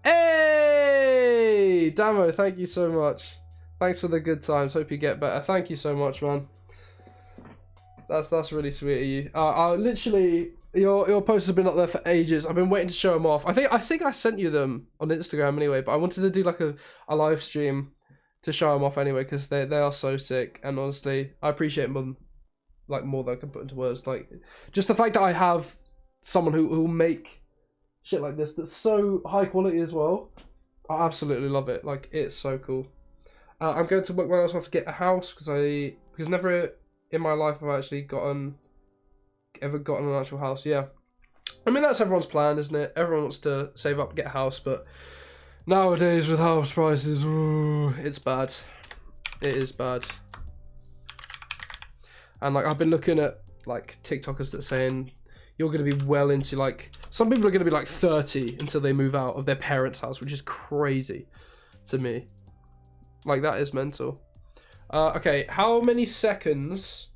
Hey, Damo, thank you so much. Thanks for the good times. Hope you get better. Thank you so much, man. That's really sweet of you. I literally, your posts have been up there for ages. I've been waiting to show them off. I think I sent you them on Instagram anyway, but I wanted to do like a live stream to show them off anyway because they are so sick, and honestly, I appreciate them more than I can put into words. Like just the fact that I have someone who will make shit like this that's so high quality as well. I absolutely love it. Like it's so cool. I'm going to work my ass off to get a house because never in my life have I actually ever gotten an actual house. Yeah, I mean that's everyone's plan, isn't it? Everyone wants to save up, get a house, but nowadays with house prices, ooh, it's bad. It is bad. And like I've been looking at like TikTokers that are saying you're going to be well into like, some people are going to be like 30 until they move out of their parents' house, which is crazy to me. Like that is mental. Okay, how many seconds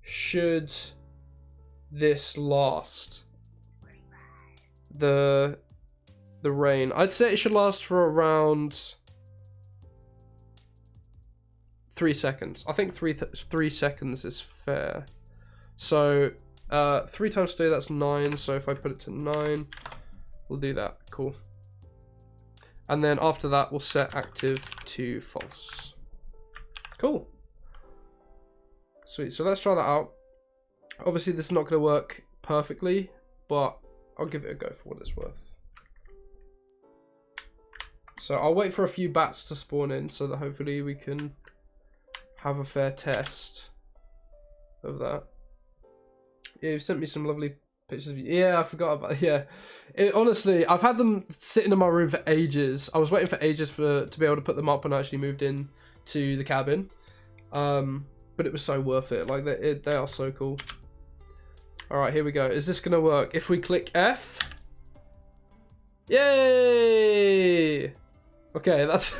should this last? The rain. I'd say it should last for around 3 seconds. I think 3 seconds is fair. So 3 times 3, that's 9. So if I put it to 9, we'll do that. Cool. And then after that, we'll set active to false. Cool. Sweet. So let's try that out. Obviously, this is not going to work perfectly, but I'll give it a go for what it's worth. So I'll wait for a few bats to spawn in so that hopefully we can have a fair test of that. Yeah, you've sent me some lovely pictures of you. Yeah, I forgot about. Yeah, honestly, I've had them sitting in my room for ages. I was waiting for ages to be able to put them up when I actually moved in to the cabin. But it was so worth it. Like they are so cool. All right, here we go. Is this gonna work? If we click F, yay! Okay, that's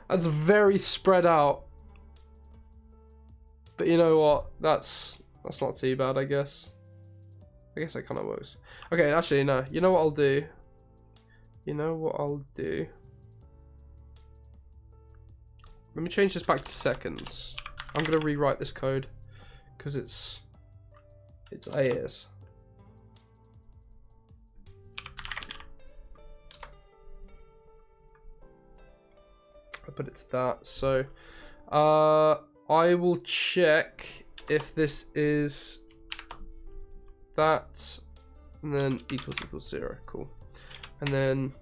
that's very spread out. But you know what? That's not too bad, I guess. I guess that kind of works. Okay, actually, no. You know what I'll do? You know what I'll do? Let me change this back to seconds. I'm going to rewrite this code because it's AS. I put it to that. So, I will check if this is that, and then equals 0. Cool. And then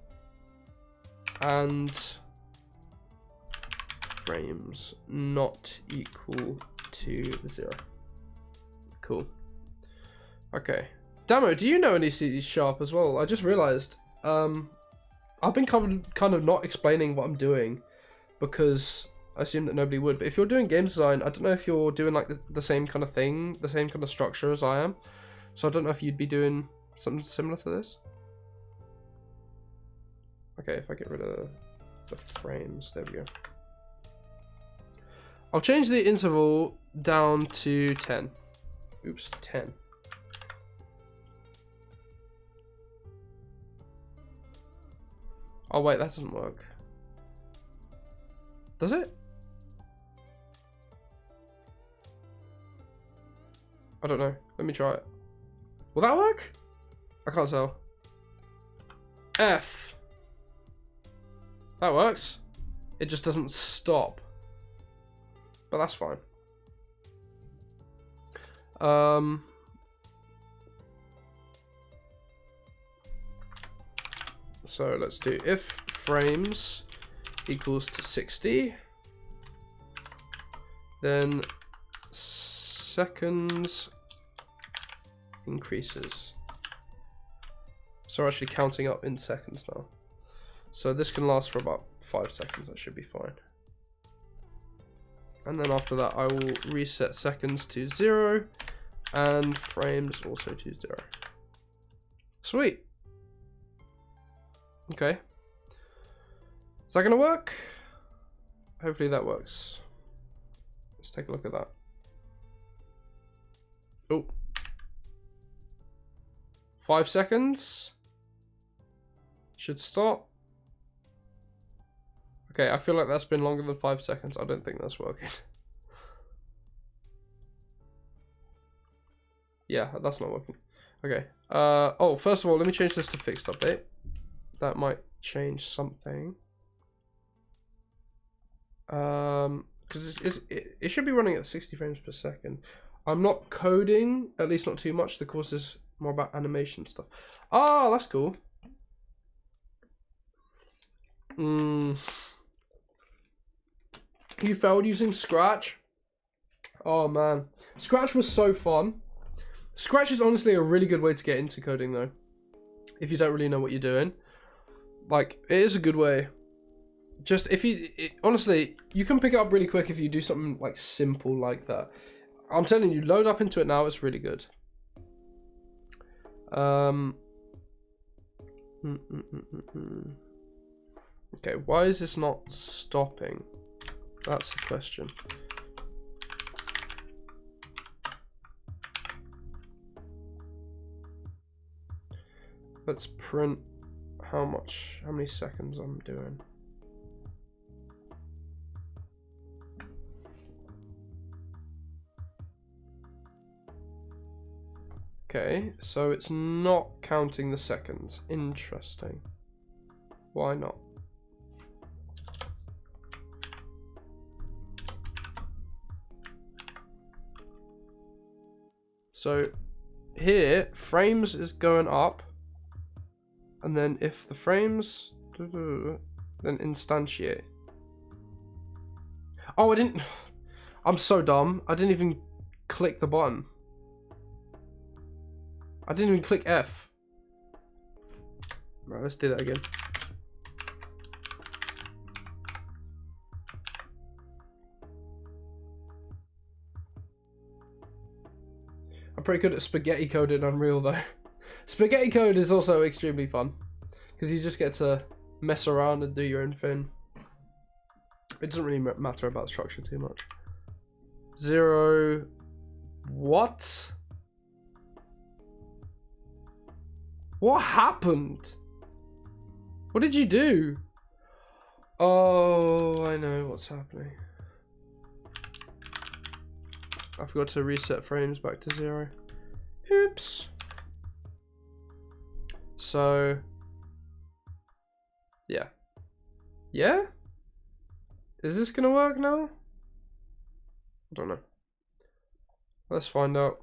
frames not equal to 0. Cool. Okay. Damo, do you know any C# as well? I just realized. I've been kind of not explaining what I'm doing because I assume that nobody would. But if you're doing game design, I don't know if you're doing like the same kind of thing, the same kind of structure as I am. So I don't know if you'd be doing something similar to this. Okay, if I get rid of the frames, there we go. I'll change the interval down to 10. Oops, 10. Oh wait, that doesn't work. Does it? I don't know. Let me try it. Will that work? I can't tell. F. That works. It just doesn't stop. But that's fine. So let's do if frames equals to 60, then seconds increases. So we're actually counting up in seconds now. So this can last for about 5 seconds, that should be fine. And then after that I will reset seconds to 0 and frames also to 0. Sweet. Okay. Is that gonna work? Hopefully that works. Let's take a look at that. Oh. 5 seconds. Should stop. Okay, I feel like that's been longer than 5 seconds. I don't think that's working. Yeah, that's not working. Okay. Oh, first of all, let me change this to fixed update. That might change something. Because it should be running at 60 frames per second. I'm not coding, at least not too much. The course is more about animation stuff. Oh, that's cool. You failed using Scratch? Oh man, Scratch was so fun. Scratch is honestly a really good way to get into coding though, if you don't really know what you're doing. Like, it is a good way. Just if you, honestly, you can pick it up really quick if you do something like simple like that. I'm telling you, load up into it now, it's really good. Okay, why is this not stopping? That's the question. Let's print how many seconds I'm doing. Okay, so it's not counting the seconds. Interesting. Why not? So here, frames is going up. And then if the frames, then instantiate. Oh, I didn't, I'm so dumb. I didn't even click the button. I didn't even click F. Right, let's do that again. I'm pretty good at spaghetti code in Unreal though. Spaghetti code is also extremely fun because you just get to mess around and do your own thing. It doesn't really matter about structure too much. 0. What? What happened? What did you do? Oh, I know what's happening. I forgot to reset frames back to 0. Oops. So, yeah. Yeah? Is this gonna work now? I don't know. Let's find out.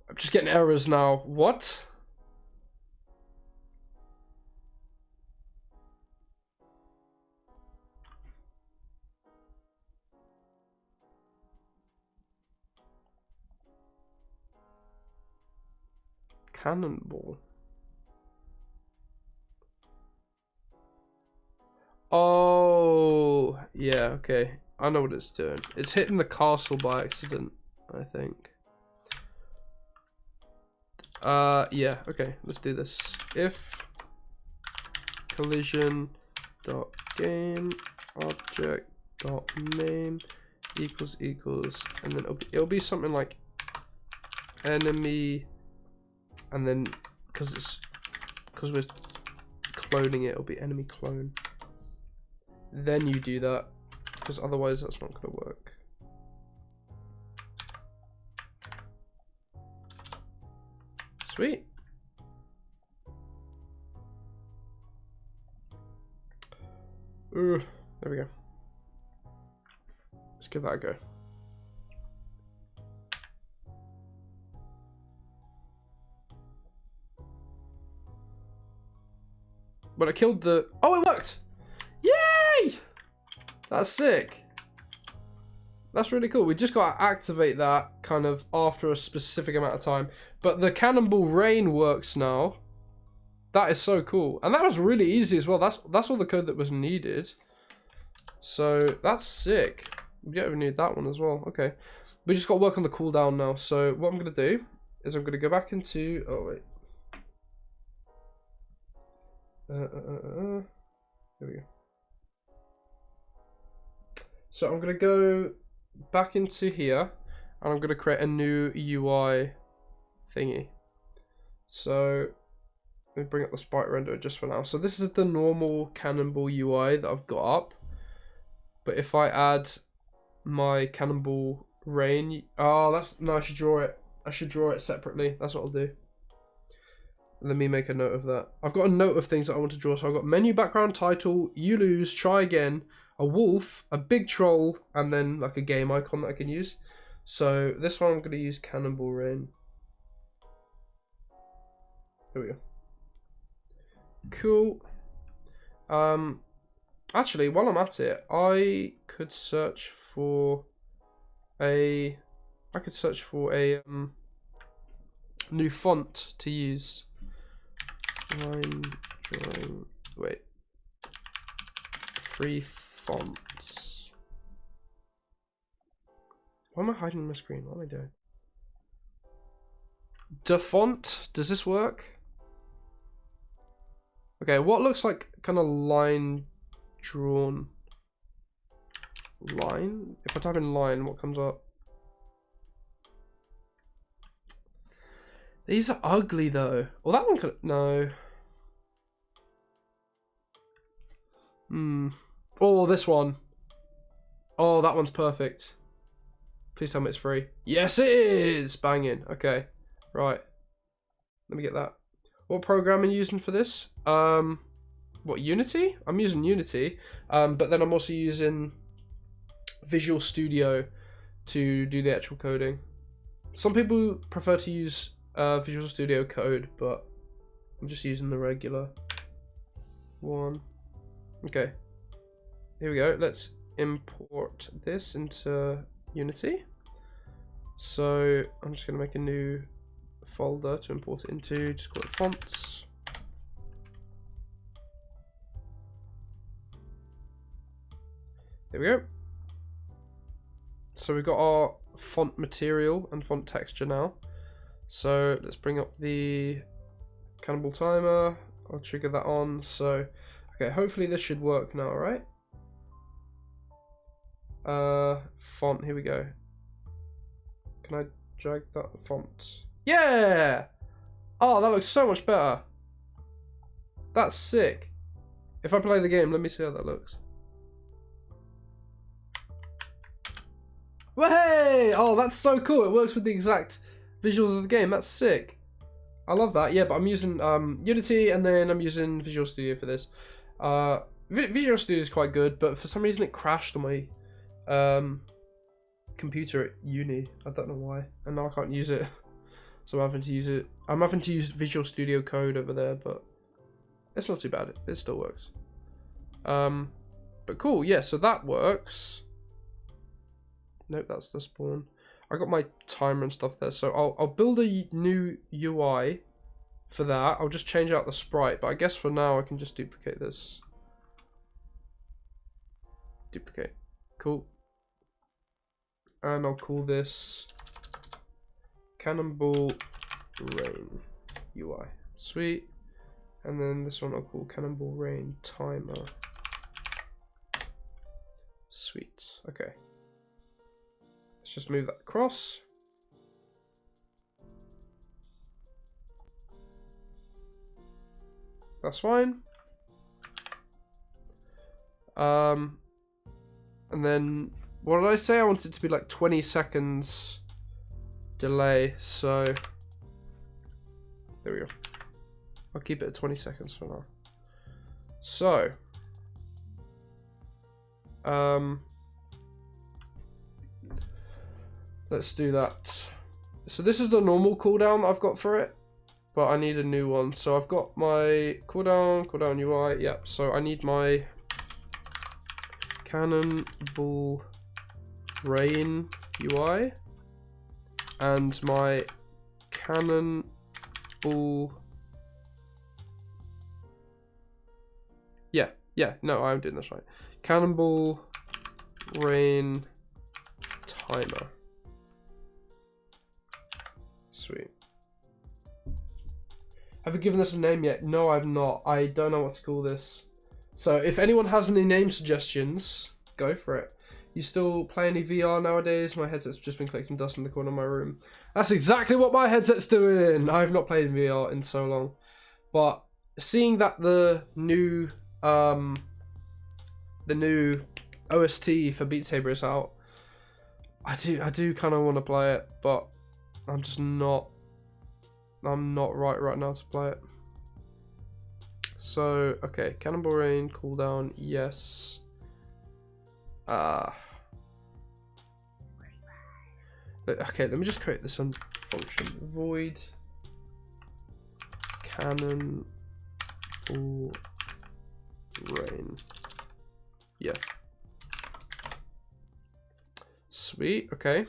I'm just getting errors now. What? cannonball. Oh, yeah, okay. I know what it's doing. It's hitting the castle by accident, I think. Yeah, okay, let's do this. If collision dot game object dot name equals, and then it'll be something like enemy, and then because we're cloning it, it'll be enemy clone. Then you do that, because otherwise that's not gonna work. Sweet. There we go. Let's give that a go. But I killed the... Oh, it worked! Yay! That's sick. That's really cool. We just got to activate that kind of after a specific amount of time. But the cannonball rain works now. That is so cool. And that was really easy as well. That's all the code that was needed. So that's sick. We don't even need that one as well. Okay. We just got to work on the cooldown now. So what I'm going to do is I'm going to go back into... Oh, wait. There we go. So I'm going to go back into here and I'm going to create a new UI thingy. So let me bring up the sprite renderer just for now. So this is the normal cannonball UI that I've got up. But if I add my cannonball rain, oh, that's no, I should draw it. I should draw it separately. That's what I'll do. Let me make a note of that. I've got a note of things that I want to draw. So I've got menu background title, you lose, try again, a wolf, a big troll, and then like a game icon that I can use. So this one I'm going to use cannonball rain. There we go. Cool. Actually, while I'm at it, I could search for a new font to use. Line drawing. Wait. Free fonts. Why am I hiding my screen? What am I doing? Font. Does this work? Okay, what looks like kind of line drawn line? If I type in line, what comes up? These are ugly though. Well, that one could no. Oh, this one. Oh, that one's perfect. Please tell me it's free. Yes, it is. Banging. Okay, right. Let me get that. What program are you using for this? What, Unity? I'm using Unity, but then I'm also using Visual Studio to do the actual coding. Some people prefer to use Visual Studio Code, but I'm just using the regular one. Okay, here we go. Let's import this into Unity. So I'm just going to make a new folder to import it into. Just call it fonts. There we go. So we've got our font material and font texture now. So let's bring up the cannonball timer. I'll trigger that on. So, okay, hopefully this should work now, right? Font, here we go. Can I drag that font? Yeah! Oh, that looks so much better. That's sick. If I play the game, let me see how that looks. Hey! Oh, that's so cool. It works with the exact visuals of the game. That's sick. I love that. Yeah, but I'm using Unity and then I'm using Visual Studio for this. Visual Studio is quite good, but for some reason it crashed on my computer at uni. I don't know why. And now I can't use it. So I'm having to use it. I'm having to use Visual Studio Code over there, but it's not too bad. It still works. But cool. Yeah, so that works. Nope, that's the spawn. I got my timer and stuff there, so I'll build a new UI for that. I'll just change out the sprite, but I guess for now I can just duplicate this. Duplicate. Cool. And I'll call this Cannonball Rain UI. Sweet. And then this one I'll call Cannonball Rain Timer. Sweet. Okay. Let's just move that across. That's fine. And then what did I say? I wanted it to be like 20 seconds delay, so there we go. I'll keep it at 20 seconds for now. So let's do that. So this is the normal cooldown I've got for it, but I need a new one. So I've got my cooldown UI. Yep. So I need my Cannonball Rain UI and my Cannonball. Yeah. No, I'm doing this right. Cannonball Rain Timer. Sweet. Have you given this a name yet? No, I've not. I don't know what to call this. So if anyone has any name suggestions, go for it. You still play any VR nowadays? My headset's just been collecting dust in the corner of my room. That's exactly what my headset's doing. I've not played in VR in so long. But seeing that the new OST for Beat Saber is out, I do kind of want to play it, but I'm just not. I'm not right now to play it. So okay, Cannonball Rain cooldown, yes. Okay, let me just create this function. Void Cannonball Rain. Yeah. Sweet. Okay.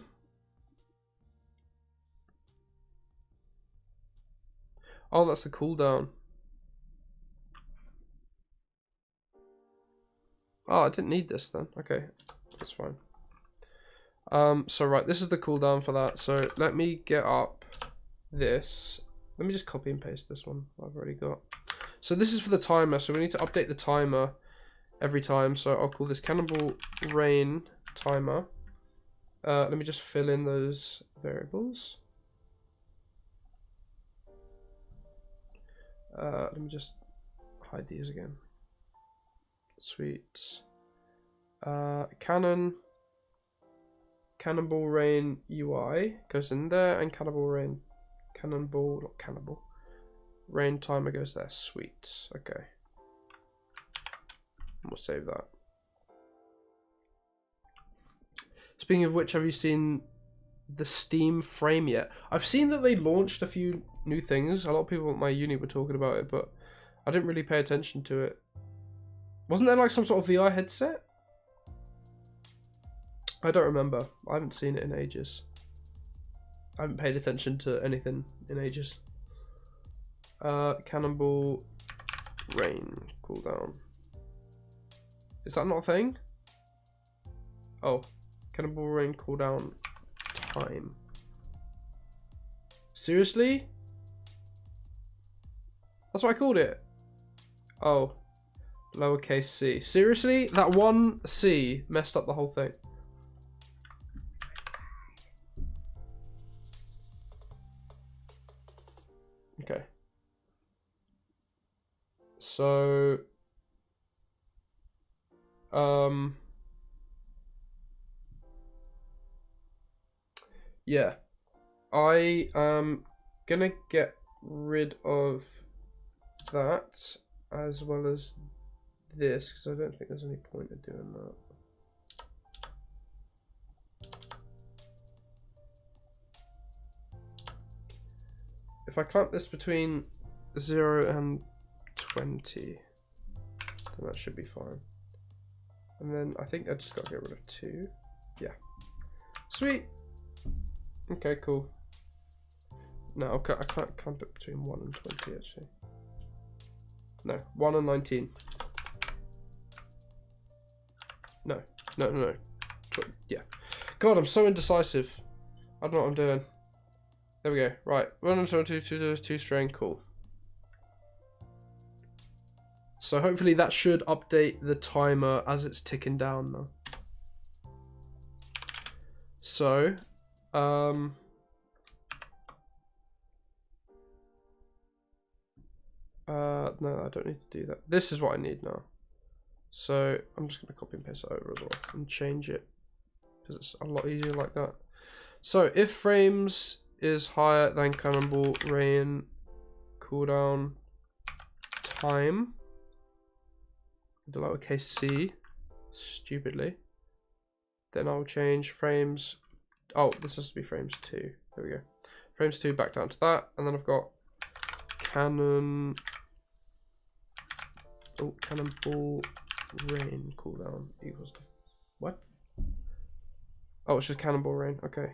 Oh, that's the cooldown. Oh, I didn't need this then. Okay, that's fine. So right, this is the cooldown for that. So let me get up this. Let me just copy and paste this one I've already got. So this is for the timer. So we need to update the timer every time. So I'll call this Cannonball Rain Timer. Let me just fill in those variables. Let me just hide these again. Sweet. Cannonball Rain UI goes in there, and Cannonball Rain Timer goes there. Sweet. Okay. We'll save that. Speaking of which, have you seen the Steam frame yet? I've seen that they launched a few new things. A lot of people at my uni were talking about it, but I didn't really pay attention to it. Wasn't there like some sort of VR headset? I don't remember. I haven't seen it in ages. I haven't paid attention to anything in ages. Cannonball Rain cooldown. Is that not a thing? Oh, Cannonball Rain cooldown time. Seriously? That's what I called it. Oh, lowercase c. Seriously? That one C messed up the whole thing. Okay. So, yeah, I am gonna get rid of that as well as this because I don't think there's any point in doing that. If I clamp this between 0 and 20, then that should be fine. And then I think I just got to get rid of 2. Yeah. Sweet. Okay, cool. No, I can't put between 1 and 20 actually. No, 1 and 19. No. Yeah. God, I'm so indecisive. I don't know what I'm doing. There we go. Right. 1 and 2 string. Cool. So hopefully that should update the timer as it's ticking down now. So, no, I don't need to do that. This is what I need now. So I'm just going to copy and paste it over as well and change it because it's a lot easier like that. So if frames is higher than Cannonball Rain cooldown time, the lowercase c, stupidly, then I'll change frames. Oh, this has to be frames 2. There we go. Frames 2 back down to that, and then I've got Cannonball Rain cooldown equals to what? Oh, it's just Cannonball Rain. Okay.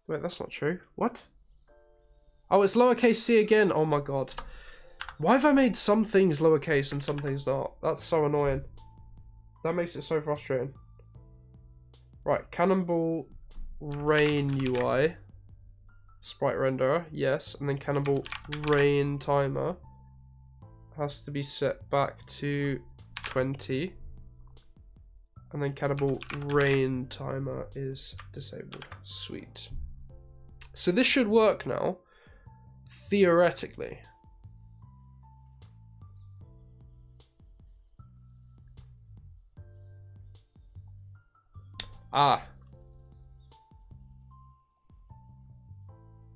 Wait, that's not true. What? Oh, it's lowercase c again. Oh my god. Why have I made some things lowercase and some things not? That's so annoying. That makes it so frustrating. Right, Cannonball Rain UI. Sprite renderer, yes. And then Cannonball Rain timer has to be set back to 20. And then Cannonball Rain timer is disabled. Sweet. So this should work now, theoretically. Ah.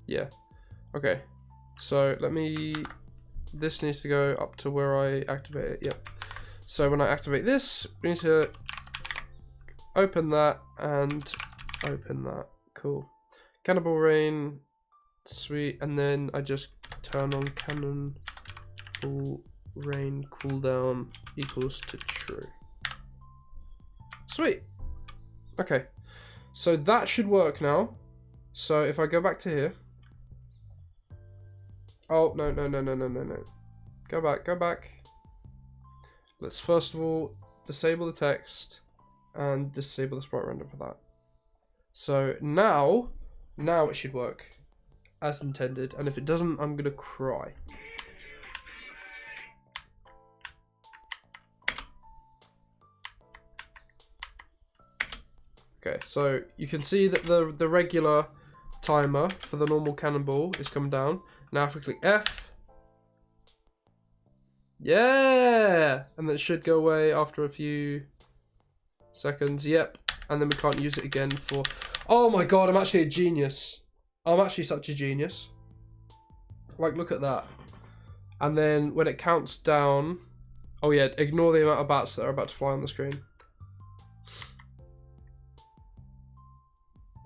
Yeah. Okay. So let me... This needs to go up to where I activate it. Yep. So when I activate this, we need to open that and open that. Cool. Cannonball Rain. Sweet. And then I just turn on Cannonball Rain cooldown equals to true. Sweet. Okay, so that should work now. So if I go back to here. Oh, no. Go back. Let's first of all disable the text and disable the sprite render for that. So now it should work as intended. And if it doesn't, I'm gonna cry. Okay, so you can see that the regular timer for the normal cannonball is coming down. Now if we click F, yeah, and then it should go away after a few seconds. Yep, and then we can't use it again for. Oh my god, I'm actually a genius. I'm actually such a genius. Like, look at that. And then when it counts down, oh yeah, ignore the amount of bats that are about to fly on the screen.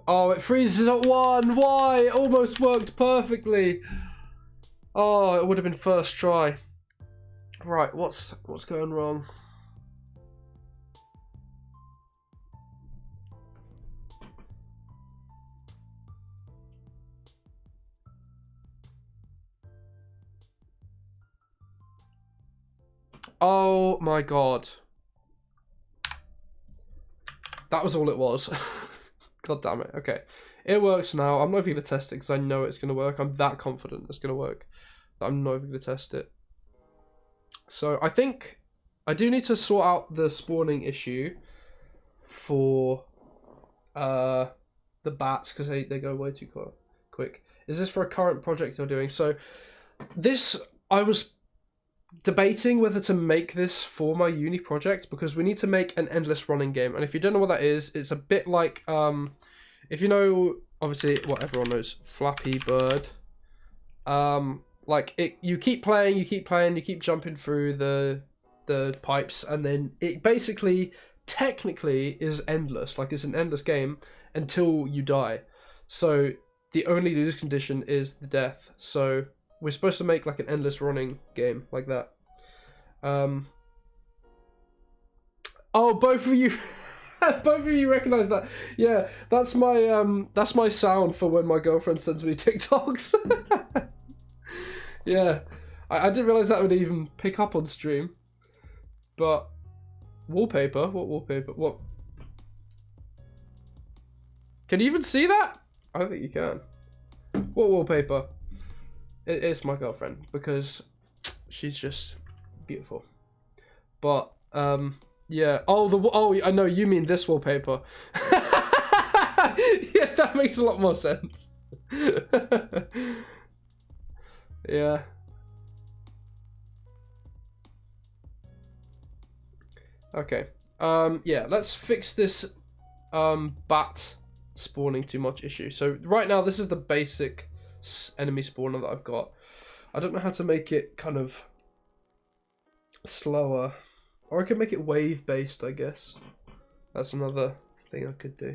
Oh, it freezes at 1. Why? It almost worked perfectly. Oh, it would have been first try. Right, what's going wrong? Oh my god. That was all it was. God damn it. Okay. It works now. I'm not even going to test it because I know it's going to work. I'm that confident it's going to work that I'm not even going to test it. So I think I do need to sort out the spawning issue for the bats because they go way too quick. Is this for a current project you're doing? So this, I was debating whether to make this for my uni project because we need to make an endless running game. And if you don't know what that is, it's a bit like if you know, obviously what everyone knows, Flappy Bird. Like it, you keep playing, you keep jumping through the pipes, and then it basically technically is endless. Like it's an endless game until you die. So the only lose condition is the death. So we're supposed to make like an endless running game like that. Oh, both of you. Both of you recognise that. Yeah, that's my sound for when my girlfriend sends me TikToks. Yeah, I didn't realise that would even pick up on stream. But wallpaper? What wallpaper? What? Can you even see that? I don't think you can. What wallpaper? It's my girlfriend because she's just beautiful. But yeah. Oh, I know you mean this wallpaper. Yeah, that makes a lot more sense. Yeah. Okay. Yeah, let's fix this bat spawning too much issue. So right now this is the basic enemy spawner that I've got. I don't know how to make it kind of slower, or I could make it wave based, I guess. That's another thing I could do.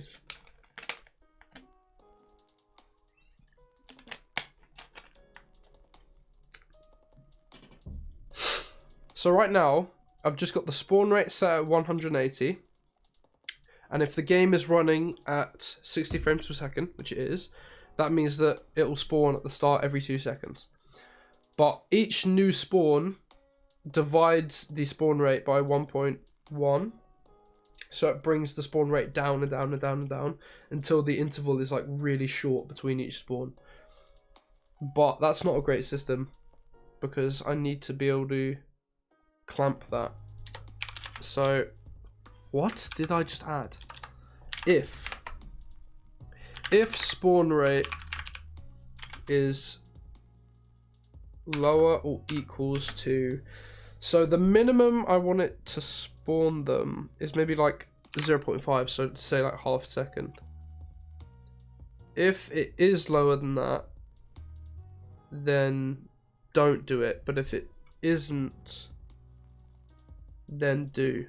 So right now I've just got the spawn rate set at 180, and if the game is running at 60 frames per second, which it is, that means that it will spawn at the start every 2 seconds. But each new spawn divides the spawn rate by 1.1, so it brings the spawn rate down and down and down and down until the interval is like really short between each spawn. But that's not a great system because I need to be able to clamp that. So what did I just add? If spawn rate is lower or equals to, so the minimum I want it to spawn them is maybe like 0.5, so say like half a second. If it is lower than that, then don't do it, but if it isn't, then do.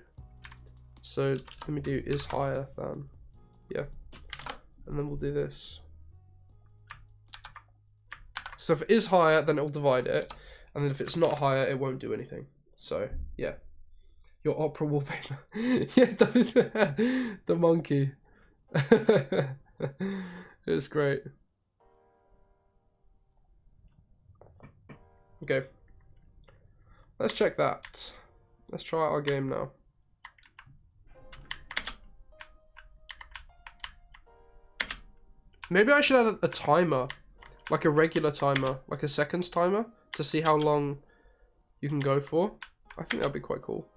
So let me do is higher than, yeah, and then we'll do this. So if it is higher, then it'll divide it, and then if it's not higher, it won't do anything. So yeah, your opera wallpaper. Yeah, the monkey. It's great. Okay, let's check that. Let's try out our game now. Maybe I should add a timer, like a regular timer, like a seconds timer, to see how long you can go for. I think that'd be quite cool.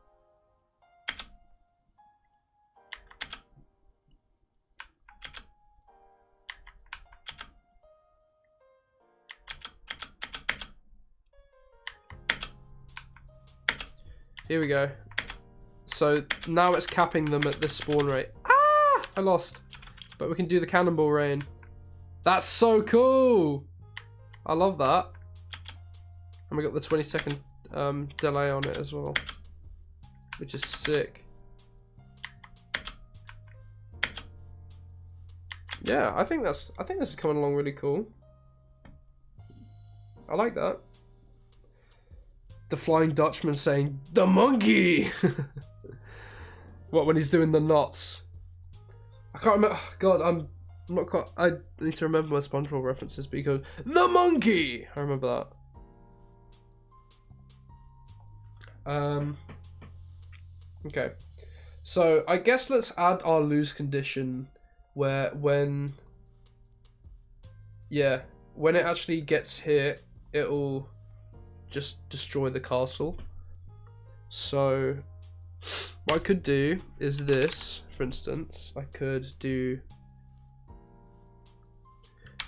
Here we go. So now it's capping them at this spawn rate. Ah! I lost. But we can do the cannonball rain. That's so cool! I love that. And we got the 20-second delay on it as well, which is sick. Yeah, I think this is coming along really cool. I like that. The Flying Dutchman saying, "The monkey!" What, when he's doing the knots? I can't remember. God, I'm not quite. I need to remember my SpongeBob references, but he goes, "The monkey!" I remember that. Okay. So I guess let's add our lose condition where when it actually gets hit, it'll just destroy the castle. So what I could do is this, for instance. I could do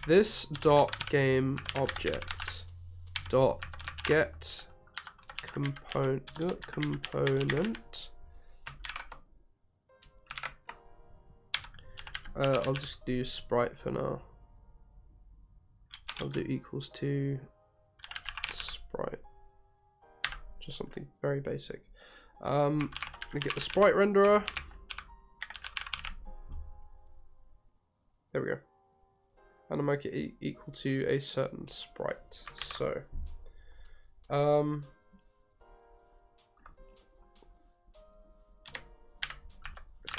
this dot game object dot get component. I'll just do sprite for now. I'll do equals to sprite. Just something very basic. We get the sprite renderer. There we go. And I'll make it equal to a certain sprite. So,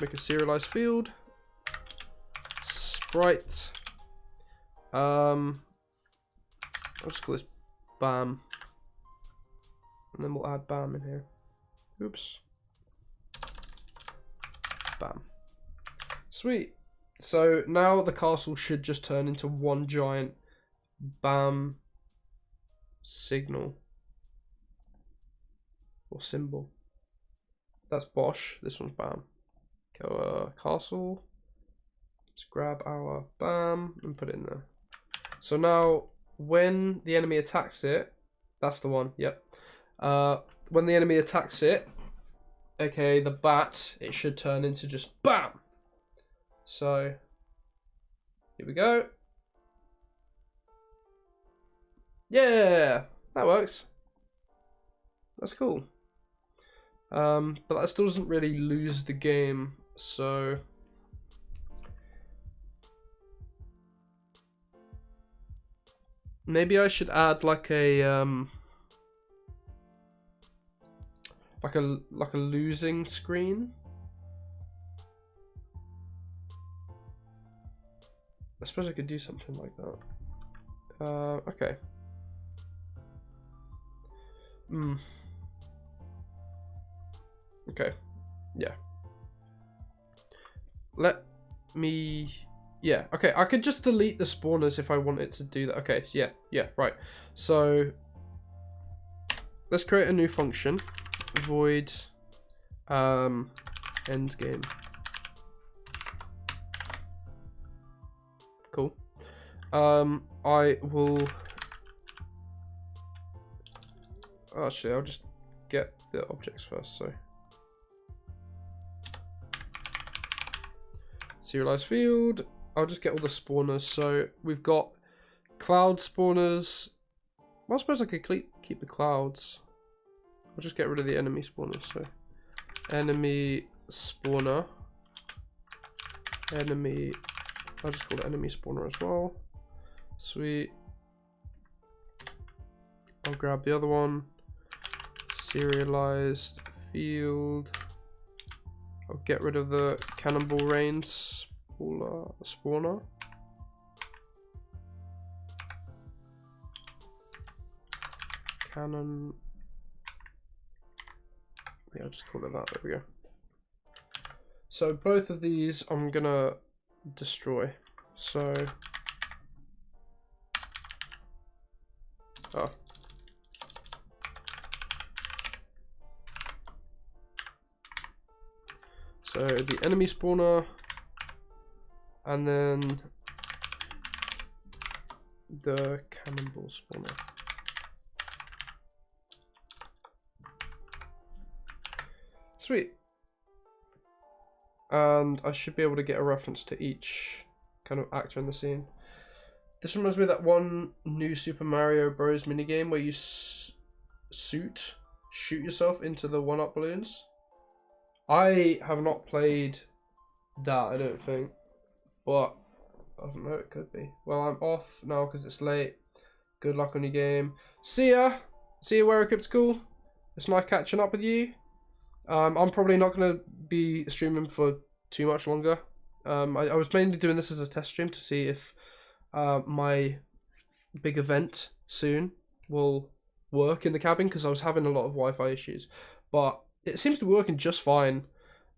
make a serialized field. Sprite. I'll just call this BAM. And then we'll add BAM in here. Oops. BAM. Sweet. So now the castle should just turn into one giant BAM signal. Or symbol. That's Bosch. This one's BAM. Go castle. Let's grab our BAM and put it in there. So now when the enemy attacks it, that's the one, yep. When the enemy attacks it, aka the bat, it should turn into just BAM! So, here we go. Yeah, that works. That's cool. But that still doesn't really lose the game, so... Maybe I should add like a losing screen. I suppose I could do something like that. Okay. Okay. Yeah. Let me... Yeah, okay, I could just delete the spawners if I wanted to do that. Okay, so yeah, right. So, let's create a new function. Void endgame. Cool. I will... Actually, I'll just get the objects first, so... Serialized field. I'll just get all the spawners. So we've got cloud spawners. Well, I suppose I could keep the clouds. I'll just get rid of the enemy spawners. So enemy spawner. Enemy. I'll just call it enemy spawner as well. Sweet. I'll grab the other one. Serialized field. I'll get rid of the cannonball rain spawner. Cannon. Yeah, I'll just call it that. There we go. So both of these I'm gonna destroy. So. Oh. So the enemy spawner, and then the cannonball spawner. Sweet. And I should be able to get a reference to each kind of actor in the scene. This reminds me of that one new Super Mario Bros. Minigame where you shoot yourself into the one-up balloons. I have not played that, I don't think, but I don't know, it could be. Well, I'm off now because it's late. Good luck on your game. See ya! See you, WearerCryptical. It's nice catching up with you. I'm probably not going to be streaming for too much longer. I was mainly doing this as a test stream to see if my big event soon will work in the cabin, because I was having a lot of Wi-Fi issues. But it seems to be working just fine.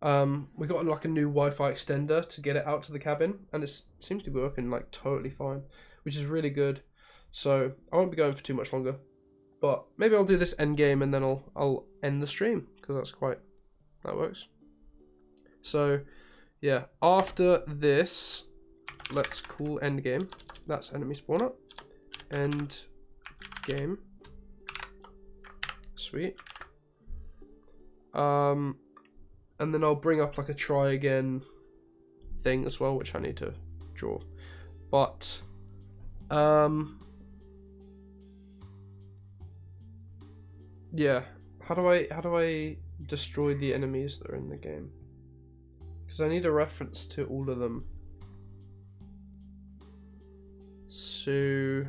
We got like a new Wi-Fi extender to get it out to the cabin, and it seems to be working like totally fine, which is really good. So I won't be going for too much longer, but maybe I'll do this end game and then I'll end the stream, because that works. So yeah, after this, let's call end game. That's enemy spawner. End game. Sweet. And then I'll bring up like a try again thing as well, which I need to draw. But yeah, how do I destroy the enemies that are in the game? Because I need a reference to all of them. So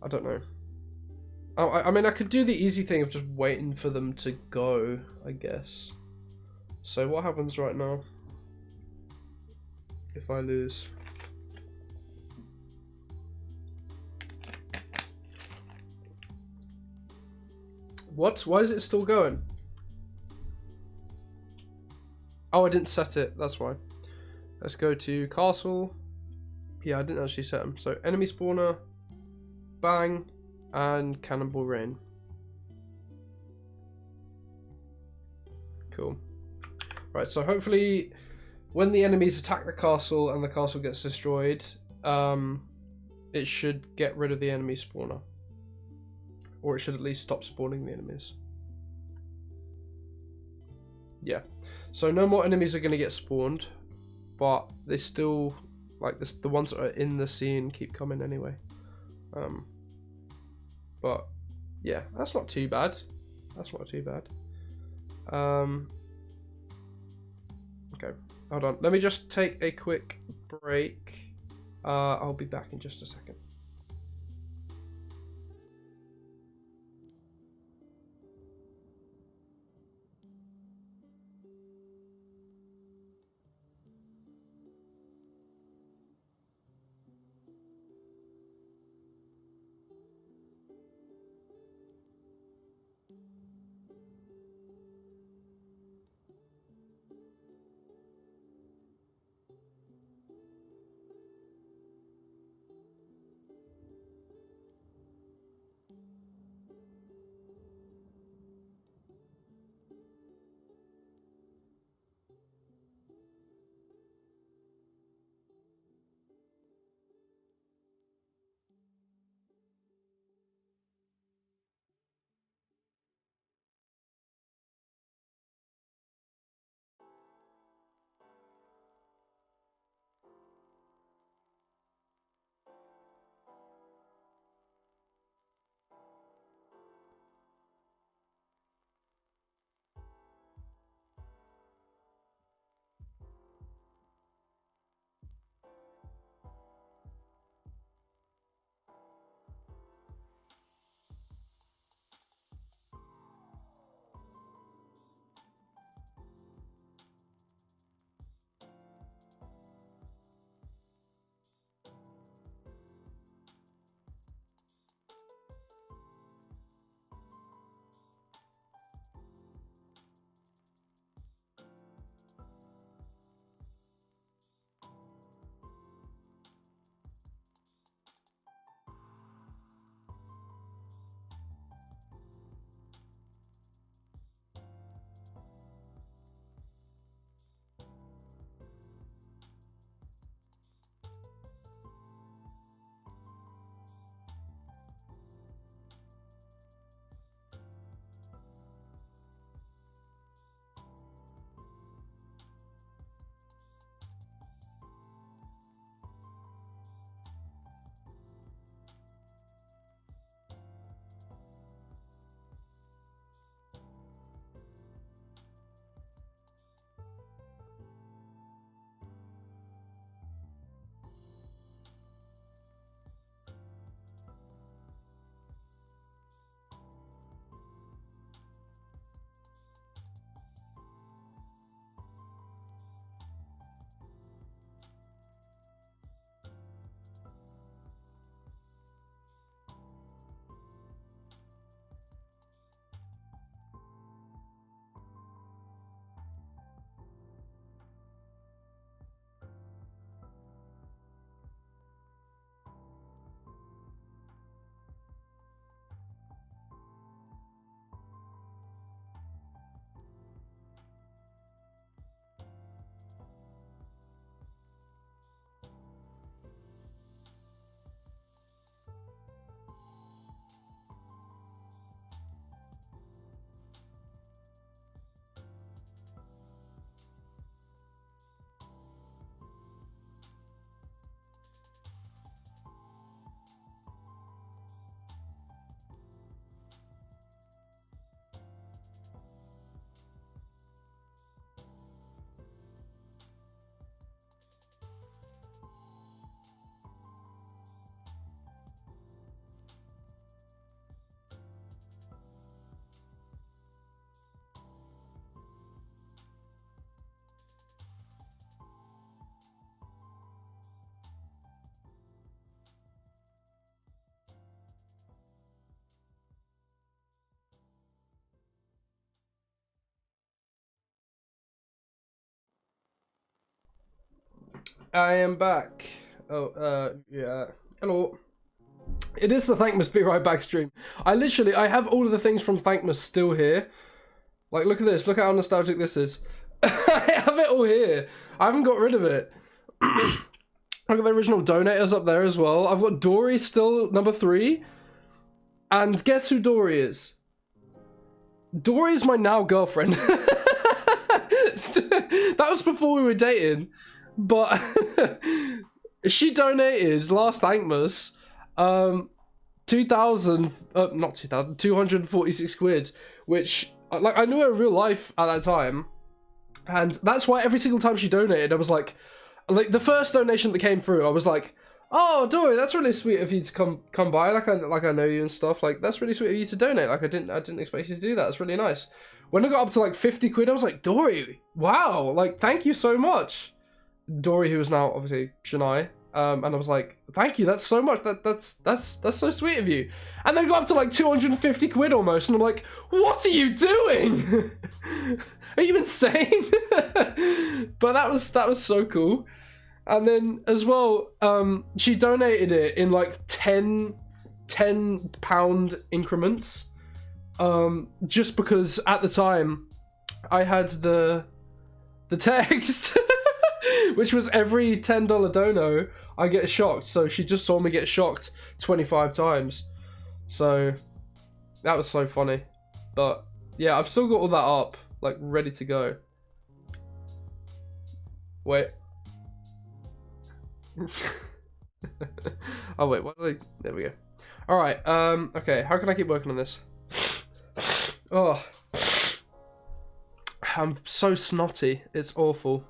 I don't know. I mean, I could do the easy thing of just waiting for them to go, I guess. So what happens right now if I lose? What? Why is it still going? Oh, I didn't set it. That's why. Let's go to castle. Yeah, I didn't actually set them. So enemy spawner, bang, and cannonball rain. Cool. Right, so hopefully when the enemies attack the castle and the castle gets destroyed, it should get rid of the enemy spawner. Or it should at least stop spawning the enemies. Yeah. So no more enemies are going to get spawned, but they still, like this, the ones that are in the scene keep coming anyway. But yeah, that's not too bad. That's not too bad. Okay, hold on. Let me just take a quick break. I'll be back in just a second. I am back. Oh, yeah. Hello. It is the Thankmas Be Right Back stream. I have all of the things from Thankmas still here. Like, look at this. Look how nostalgic this is. I have it all here. I haven't got rid of it. I've got the original donators up there as well. I've got Dory still number 3. And guess who Dory is? Dory is my now girlfriend. That was before we were dating. But she donated last Thankmas 246 quid, which, like, I knew her in real life at that time, and that's why every single time she donated, I was like the first donation that came through, I was like, oh, Dory, that's really sweet of you to come by, like I know you and stuff, like, that's really sweet of you to donate, like, I didn't expect you to do that, it's really nice. When I got up to like 50 quid, I was like, Dory, wow, like, thank you so much. Dory, who is now obviously Shania, and I was like, thank you, that's so much, that's so sweet of you. And then got up to like 250 quid almost, and I'm like, what are you doing? Are you insane? But that was so cool. And then as well, she donated it in like 10 pound increments, just because at the time I had the text which was every $10 dono I get shocked, so she just saw me get shocked 25 times, so that was so funny. But yeah, I've still got all that up, like, ready to go. Wait. Oh wait, what did I... There we go. Alright, okay, how can I keep working on this? Oh, I'm so snotty, it's awful.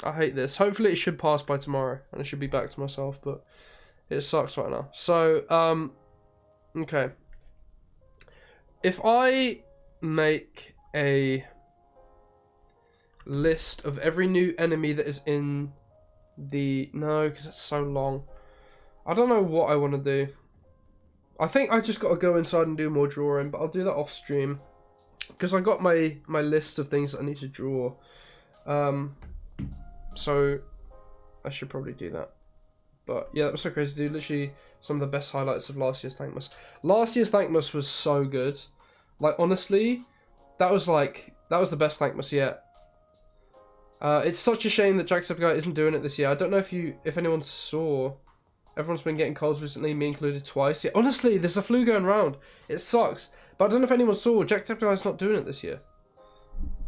I hate this. Hopefully it should pass by tomorrow and I should be back to myself, but it sucks right now. So, okay. If I make a list of every new enemy that is in the... No, because it's so long. I don't know what I want to do. I think I just got to go inside and do more drawing, but I'll do that off stream. Because I got my list of things that I need to draw. So I should probably do that. But yeah, that was so crazy to do. Literally some of the best highlights of last year's Thankmas. Last year's Thankmas was so good. Like, honestly, that was the best Thankmas yet. It's such a shame that Jacksepticeye isn't doing it this year. I don't know if anyone saw. Everyone's been getting calls recently, me included, twice. Yeah, honestly, there's a flu going around. It sucks. But I don't know if anyone saw. Jacksepticeye's not doing it this year.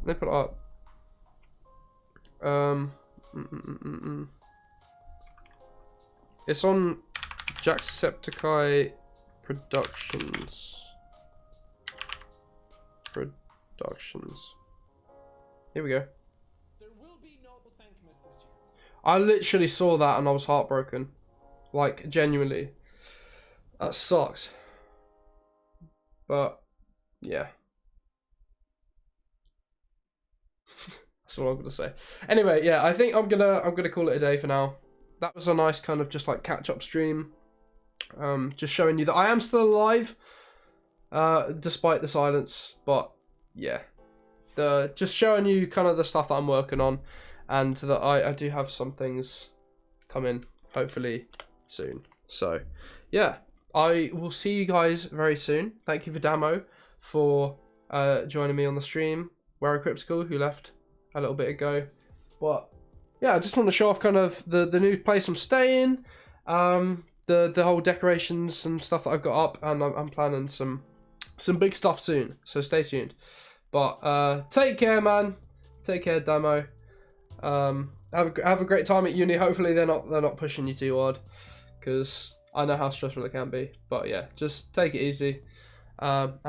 Let me put it up. It's on Jacksepticeye Productions. Here we go. There will be no Thankmas this year. I literally saw that and I was heartbroken. Like, genuinely. That sucks. But yeah. That's all I'm gonna say. Anyway, yeah, I think I'm gonna call it a day for now. That was a nice kind of just like catch up stream. Just showing you that I am still alive, despite the silence. But yeah, just showing you kind of the stuff that I'm working on, and that I do have some things coming hopefully soon. So yeah, I will see you guys very soon. Thank you for Damo for joining me on the stream. Where Cryptical, who left a little bit ago. But yeah, I just want to show off kind of the new place I'm staying, the whole decorations and stuff that I've got up, and I'm planning some big stuff soon, so stay tuned. But take care, man. Take care, Damo. Have a great time at uni. Hopefully they're not pushing you too hard, because I know how stressful it can be. But yeah, just take it easy. And